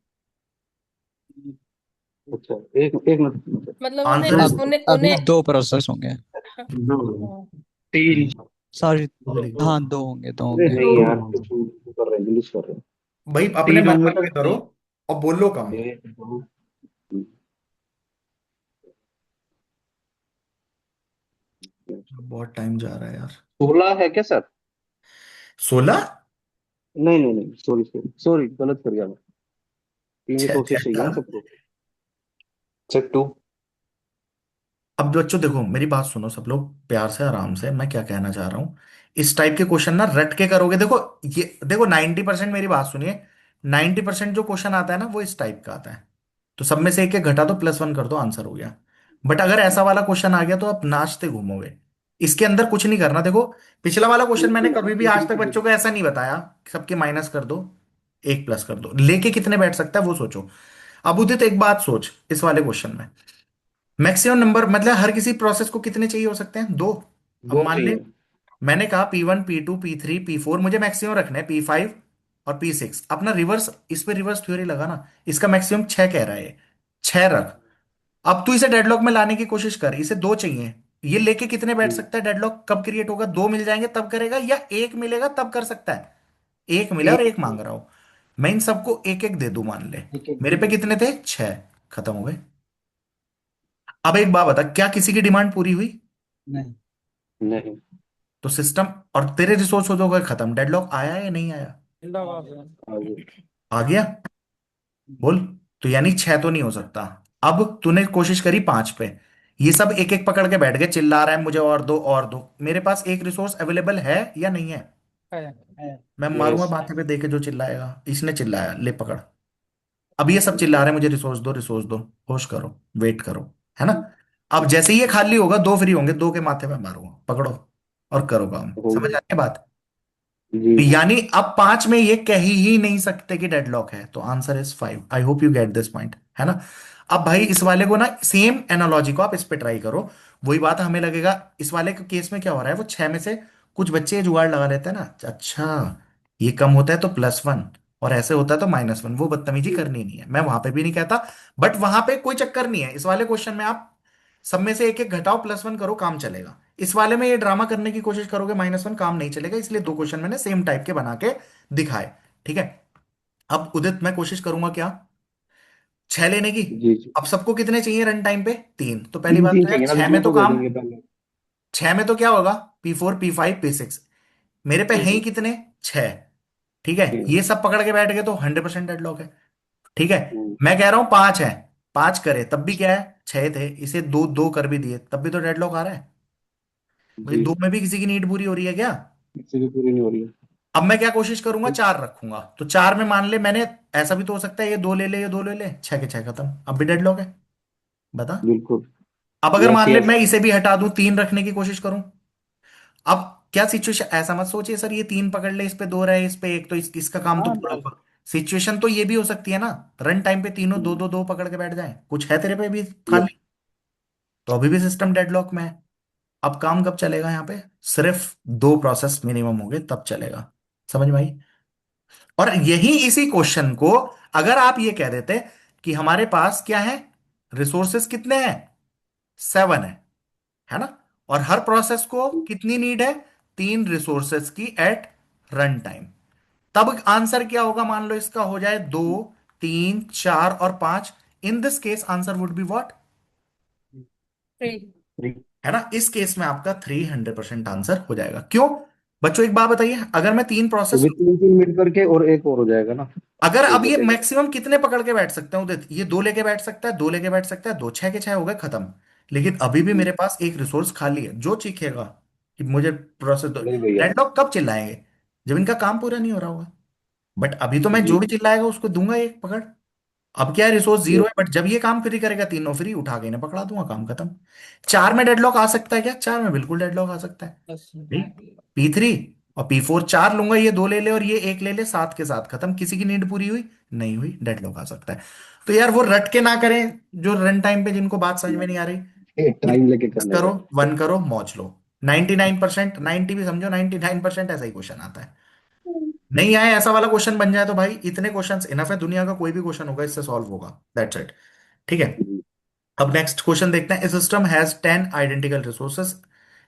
अच्छा, एक एक मिनट। मतलब उन्हें आंसर इज अब उन्हें अभी उन्हें 2 प्रोसेस होंगे। हाँ, दो। हाँ। 3। सॉरी। जल्दी। हाँ, 2 होंगे, 2 अरे होंगे। नहीं यार, कुछ कर रहे हैं, इंग्लिश कर रहे भाई अपने 3 होंगे मन तो में करो और बोलो कम। हैं। एक, दो, बहुत टाइम जा रहा है यार। 16 है क्या सर? 16? नहीं नहीं नहीं, सॉरी सॉरी सॉरी, गलत कर गया मैं। 3 रिसोर्सेज चाहिए ना सबको। सर 2। अब बच्चों देखो, मेरी बात सुनो सब लोग प्यार से, आराम से। मैं क्या कहना चाह रहा हूं, इस टाइप के क्वेश्चन ना रट के करोगे। देखो, ये देखो 90%, मेरी बात सुनिए, 90% जो क्वेश्चन आता है ना, वो इस टाइप का आता है। तो सब में से एक एक घटा दो, प्लस 1 कर दो, आंसर हो गया। बट अगर ऐसा वाला क्वेश्चन आ गया तो आप नाचते घूमोगे। इसके अंदर कुछ नहीं करना। देखो, पिछला वाला क्वेश्चन मैंने कभी भी आज तक बच्चों को ऐसा नहीं बताया कि सबके माइनस कर दो, एक प्लस कर दो। लेके कितने बैठ सकता है वो सोचो। अब उदित एक बात सोच, इस वाले क्वेश्चन में मैक्सिमम नंबर मतलब हर किसी प्रोसेस को कितने चाहिए हो सकते हैं? 2। अब 2 मान ले, चाहिए। मैंने कहा P1 P2 P3 P4, मुझे मैक्सिमम रखना है P5 और P6। अपना रिवर्स, इस पे रिवर्स थ्योरी लगा ना। इसका मैक्सिमम 6 कह रहा है, 6 रख। अब तू इसे डेडलॉक में लाने की कोशिश कर। इसे 2 चाहिए। ये लेके कितने बैठ सकता है? डेडलॉक कब क्रिएट होगा? 2 मिल जाएंगे तब करेगा, या 1 मिलेगा तब कर सकता है? 1 मिला और 1 मांग रहा हूं मैं। इन सबको एक एक दे दूं मान ले। एक एक मेरे दे पे दो। कितने थे? 6। खत्म हो गए। अब एक बात बता, क्या किसी की डिमांड पूरी हुई? नहीं। नहीं। तो सिस्टम और तेरे रिसोर्स हो गए खत्म। डेडलॉक आया या नहीं आया? आगे। आ गया। बोल। तो यानी 6 तो नहीं हो सकता। अब तूने कोशिश करी 5 पे। ये सब एक एक पकड़ के बैठ गए, चिल्ला रहा है मुझे और दो और दो। मेरे पास एक रिसोर्स अवेलेबल है या नहीं है? है। मैं मारूंगा यस। माथे पे देके जो चिल्लाएगा। इसने चिल्लाया, ले पकड़। अब ये सब चिल्ला रहे हैं मुझे रिसोर्स दो, रिसोर्स दो। होश करो, वेट करो, है ना। अब जैसे ही ये खाली होगा, 2 फ्री होंगे, 2 के माथे पे मारूंगा, पकड़ो और करो काम। हो समझ आ गया। रही है बात? जी तो जी। यानी अब 5 में ये कह ही नहीं सकते कि डेडलॉक है, तो answer is 5। I hope you get this point, है ना। अब भाई इस वाले को ना, सेम एनालॉजी को आप इस पे ट्राई करो। वही बात हमें लगेगा। इस वाले के केस में क्या हो रहा है, वो 6 में से कुछ बच्चे ये जुगाड़ लगा लेते हैं ना, अच्छा ये कम होता है तो +1 और ऐसे होता है तो -1। वो बदतमीजी करनी नहीं है, मैं वहां पे भी नहीं कहता। बट वहां पे कोई चक्कर नहीं है। इस वाले क्वेश्चन में आप सब में से एक एक घटाओ, +1 करो, काम चलेगा। इस वाले में ये ड्रामा करने की कोशिश करोगे, -1, काम नहीं चलेगा। इसलिए 2 क्वेश्चन मैंने सेम टाइप के बना के दिखाए। ठीक है। अब उदित मैं कोशिश करूंगा क्या, 6 लेने की। जी जी। अब सबको कितने चाहिए रन टाइम पे? 3। तो पहली 3 बात 3 तो यार चाहिए ना, तो 6 में 2 तो 2 दे काम, देंगे पहले। 6 में तो क्या होगा? P4 P5 P6। मेरे पे हैं ही हम्म, कितने? 6। ठीक है। हम्म, ये सब पकड़ के बैठ गए तो 100% डेडलॉक है। ठीक है। हम्म, मैं कह रहा हूं 5 है। 5 करे तब भी क्या है? 6 थे, इसे दो दो कर भी दिए तब भी तो डेडलॉक आ रहा है। भाई जी। 2 में भी किसी की नीड पूरी हो रही है क्या? इससे भी पूरी नहीं हो रही है। अब मैं क्या कोशिश करूंगा, 4 रखूंगा। तो 4 में मान ले मैंने, ऐसा भी तो हो सकता है ये 2 ले ले, ये 2 ले ले, 6 के 6 खत्म। अब भी डेडलॉक है। बता। बिल्कुल। अब अगर यस मान ले यस। मैं इसे भी हटा दूं, 3 रखने की कोशिश करूं। अब क्या सिचुएशन, ऐसा मत सोचिए सर ये 3 पकड़ ले, इस पे 2 रहे, इस पे 1, तो इसका काम तो हाँ पूरा ना। होगा। सिचुएशन तो ये भी हो सकती है ना, रन टाइम पे तीनों दो दो दो पकड़ के बैठ जाएं, कुछ है तेरे पे भी यस। खाली, तो अभी भी सिस्टम डेडलॉक में है। अब काम कब चलेगा यहाँ पे, सिर्फ दो प्रोसेस मिनिमम होंगे तब चलेगा। समझ में आई? और यही इसी क्वेश्चन को अगर आप ये कह देते कि हमारे पास क्या है, रिसोर्सेस कितने हैं, 7 है ना, और हर प्रोसेस को कितनी नीड है, 3 रिसोर्सेस की एट रन टाइम, तब आंसर क्या होगा, मान लो इसका हो जाए 2 3 4 और 5, in this case answer would be what, 3। Three. है ना, इस केस में आपका 300% आंसर हो जाएगा। क्यों बच्चों, एक बात बताइए, अगर मैं तीन प्रोसेस, क्योंकि तीन तीन मिल करके और एक और हो जाएगा ना, अगर एक अब ये बचेगा। मैक्सिमम कितने पकड़ के बैठ सकते हैं उदित, ये दो लेके बैठ सकता है, दो लेके बैठ सकता है, दो, छह के छह हो गए खत्म। लेकिन अभी भी मेरे पास एक रिसोर्स खाली है, जो चीखेगा कि मुझे प्रोसेस दो, नहीं भैया। डेडलॉक कब चिल्लाएंगे, जब इनका काम पूरा नहीं हो रहा होगा। बट अभी तो मैं जी। जो भी चिल्लाएगा उसको दूंगा एक पकड़। अब क्या है, रिसोर्स जीरो यस। है, बट जब ये काम फ्री करेगा तीनों फ्री, उठा के इन्हें पकड़ा दूंगा, काम खत्म। 4 में डेडलॉक आ सकता है क्या, 4 में बिल्कुल डेडलॉक आ सकता है। बस। P3 और P4, 4 लूंगा, ये दो ले ले और ये एक ले ले, साथ के साथ खत्म, किसी की नीड पूरी हुई नहीं हुई, डेडलॉक आ सकता है। तो यार वो रट के ना करें, जो रन टाइम पे जिनको बात समझ में नहीं आ रही, टाइम लेके X करने करो, का। 1 करो, मौज लो। 99%, 90 भी समझो, 99% ऐसा ही क्वेश्चन आता है। नहीं आए ऐसा वाला क्वेश्चन बन जाए तो भाई इतने क्वेश्चंस इनफ है, दुनिया का कोई भी क्वेश्चन होगा इससे सॉल्व होगा, दैट्स इट। ठीक है। जी। अब नेक्स्ट क्वेश्चन देखते हैं, system has 10 identical resources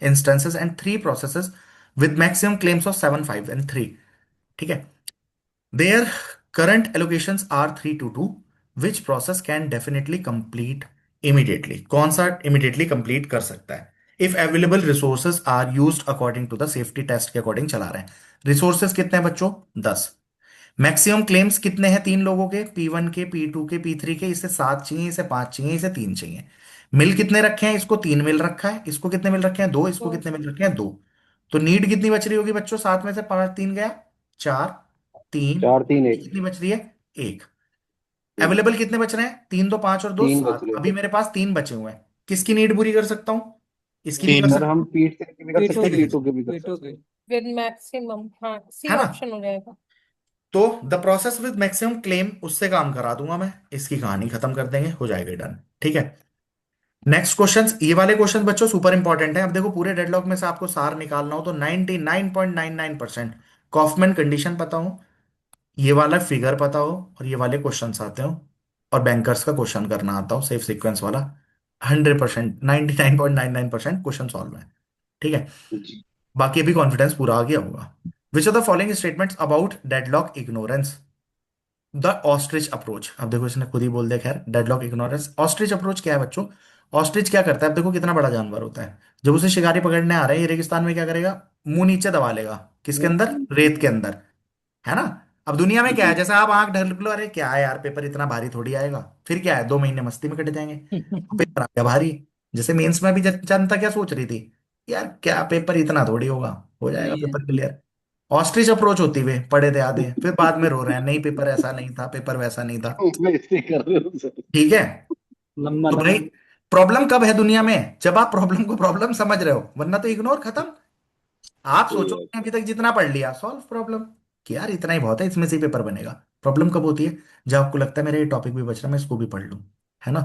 instances and 3 processes with maximum claims of 7 5 and 3। ठीक है। Their current allocations are 3 to 2, which process can definitely complete immediately, कौन सा इमीडिएटली कंप्लीट कर सकता है, if available resources are used according to the safety test के according चला रहे हैं। रिसोर्सेज कितने हैं बच्चों, 10। मैक्सिमम क्लेम्स कितने हैं तीन लोगों के, P1 के, P2 के, P3 के, इसे 7 चाहिए, इसे 5 चाहिए, इसे 3 चाहिए। मिल कितने रखे हैं, इसको 3 मिल रखा है, इसको कितने मिल रखे हैं, 2, इसको 2। कितने मिल रखे हैं, 2। तो नीड कितनी बच रही होगी बच्चों, 7 में से 5 3 गया, 4, 3, 4 3 1। कितनी बच रही है, 1। एक। अवेलेबल कितने बच रहे हैं, 3 2 5 और 2 तीन बच 7, रहे अभी थे। मेरे पास 3 बचे हुए हैं, किसकी नीड पूरी कर सकता हूं, इसकी भी कर तीन। सर सकता हम हूं, पीट करके भी कर सकते P2 हैं, की। पीटू के भी कर P2 सकते की। हैं। विद मैक्सिमम, हाँ सी है ना। ऑप्शन हो जाएगा। तो the process with maximum claim, उससे काम करा दूंगा मैं, इसकी कहानी खत्म कर देंगे, हो जाएगा डन। ठीक है। नेक्स्ट क्वेश्चन, ये वाले क्वेश्चन बच्चों सुपर इंपॉर्टेंट है। अब देखो पूरे डेडलॉक में से आपको सार निकालना हो तो 99.99% कॉफमैन कंडीशन पता हो, ये वाला फिगर पता हो, और ये वाले क्वेश्चंस आते हो, और बैंकर्स का क्वेश्चन करना आता हो सेफ सीक्वेंस वाला, 100%, 99.99% क्वेश्चन सॉल्व है। ठीक है। जी। बाकी अभी कॉन्फिडेंस पूरा आ गया होगा। Which are the following statements about deadlock ignorance, the ostrich approach. अब देखो इसने खुद ही बोल दिया, खैर डेडलॉक इग्नोरेंस, ऑस्ट्रिच अप्रोच क्या है बच्चों, ऑस्ट्रिच क्या करता है, अब देखो कितना बड़ा जानवर होता है, जब उसे शिकारी पकड़ने आ रहे हैं ये रेगिस्तान में, क्या करेगा, मुंह नीचे दबा लेगा, किसके अंदर, रेत के अंदर, है ना। अब दुनिया में क्या जी। है, जैसे आप आंख ढक लो, अरे क्या है यार, पेपर इतना भारी थोड़ी आएगा, फिर क्या है, 2 महीने मस्ती में कट जाएंगे, पेपर आ गया भारी। जैसे मेंस में भी जनता क्या सोच रही थी, यार क्या पेपर इतना थोड़ी होगा, हो जाएगा नहीं है। Paper clear. ऑस्ट्रिच अप्रोच होती हुए पढ़े थे आधे, फिर बाद में रो रहे हैं, नहीं पेपर ऐसा नहीं था, पेपर वैसा नहीं था। बेइज्जती कर रहे हो सर। ठीक है। लंबा तो लंबा। भाई प्रॉब्लम कब है दुनिया में, जब आप प्रॉब्लम को प्रॉब्लम समझ रहे हो, वरना तो इग्नोर, खत्म। आप सही सोचो बात कि अभी तक जितना पढ़ लिया सॉल्व प्रॉब्लम, कि यार इतना ही बहुत है, इसमें से ही पेपर बनेगा। प्रॉब्लम कब होती है, जब आपको लगता है मेरा ये टॉपिक भी बच रहा है, मैं इसको भी पढ़ लूं, है ना।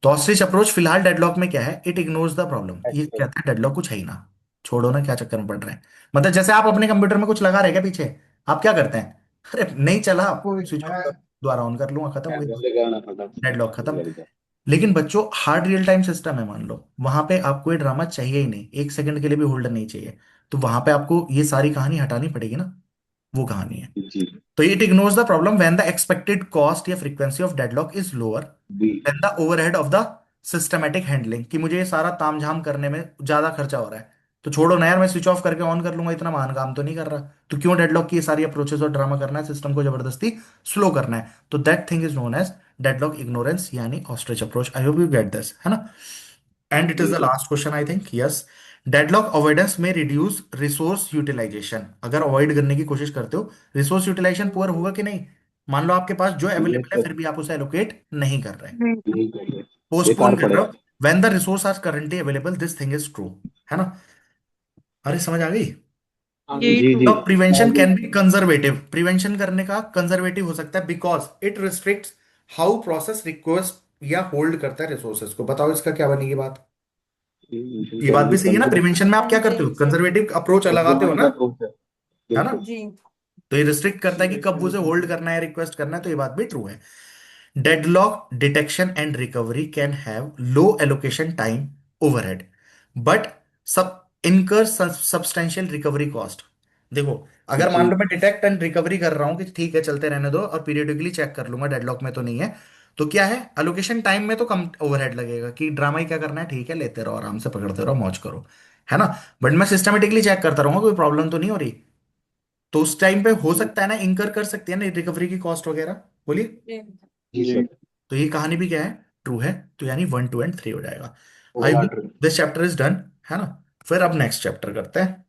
तो ऑस्ट्रिच अप्रोच फिलहाल डेडलॉक में क्या है, इट इग्नोर्स द प्रॉब्लम, है। ये अच्छा। कहता है डेडलॉक कुछ है ही ना, छोड़ो ना, क्या चक्कर में पड़ रहे हैं। मतलब जैसे आप अपने कंप्यूटर में कुछ लगा रहे क्या पीछे, आप क्या करते हैं, अरे नहीं चला, कोई स्विच ऑफ है। कर, दोबारा ऑन कर लूंगा, खत्म हो गई, पहले गाना था डेडलॉक खत्म। लड़का। लेकिन बच्चों हार्ड रियल टाइम सिस्टम है, मान लो वहां पे आपको ये ड्रामा चाहिए ही नहीं, 1 सेकंड के लिए भी होल्ड नहीं चाहिए, तो वहां पे आपको ये सारी कहानी हटानी पड़ेगी ना, वो कहानी है। जी। तो it ignores the problem when the expected cost या frequency of deadlock is lower be. Then the overhead of the systematic handling, कि मुझे ये सारा तामझाम करने में ज्यादा खर्चा हो रहा है, तो छोड़ो ना यार, मैं स्विच ऑफ करके ऑन कर लूंगा, इतना महान काम तो नहीं कर रहा, तो क्यों डेडलॉक की ये सारी अप्रोचेस और ड्रामा करना है, सिस्टम को जबरदस्ती स्लो करना है। तो that thing is known as deadlock ignorance, यानी ostrich approach. I hope you get this, है ना। एंड इट इज जी the sir. Last question I think, yes. Deadlock avoidance में रिड्यूस रिसोर्स यूटिलाइजेशन, अगर अवॉइड करने की कोशिश करते हो, रिसोर्स यूटिलाइजेशन पुअर होगा कि नहीं, मान लो आपके पास जो यस अवेलेबल है सर। फिर भी आप उसे एलोकेट नहीं कर रहे, नहीं कर रहे। पोस्टपोन बेकार कर रहे पड़ेगा। हो, when the resource are currently available this thing is true, है ना। अरे समझ आ गई। यही जी तो। जी। तो prevention can be conservative, prevention करने का कंजर्वेटिव हो सकता है because it restricts how process request या होल्ड करता है रिसोर्सेज को। बताओ इसका क्या बनेगी बात। ये बात कैन भी बी सही है ना, कंजर्वेटिव। प्रिवेंशन में आप हाँ क्या जी, करते हाँ हो, जी। कंजर्वेटिव अप्रोच लगाते हो कंजर्वेटिव ना, अप्रोच है। है ना। बिल्कुल। जी। तो ये रिस्ट्रिक्ट करता है कि कब उसे होल्ड करना है, रिक्वेस्ट करना है, तो ये बात भी ट्रू है। Deadlock detection and recovery can have low allocation time overhead but सब इनकर सब्सटेंशियल रिकवरी कॉस्ट। देखो, अगर मान जी लो मैं डिटेक्ट एंड रिकवरी कर रहा हूं कि ठीक है चलते रहने दो, और पीरियडिकली चेक कर लूंगा डेडलॉक में तो नहीं है, तो क्या है, एलोकेशन टाइम में तो कम ओवरहेड लगेगा कि ड्रामा ही क्या करना है, ठीक है लेते रहो आराम से, पकड़ते रहो मौज करो, है ना। बट मैं सिस्टमेटिकली चेक करता रहूंगा, कोई प्रॉब्लम तो नहीं हो रही, तो उस टाइम पे हो जी सकता है ना इंकर कर सकती है ना रिकवरी की कॉस्ट वगैरह। बोलिए। जी। जी सर। तो ये कहानी भी क्या है, ट्रू है, तो यानी 1 2 एंड 3 हो जाएगा। I hope overall. This chapter is done, है ना। फिर अब नेक्स्ट चैप्टर करते हैं।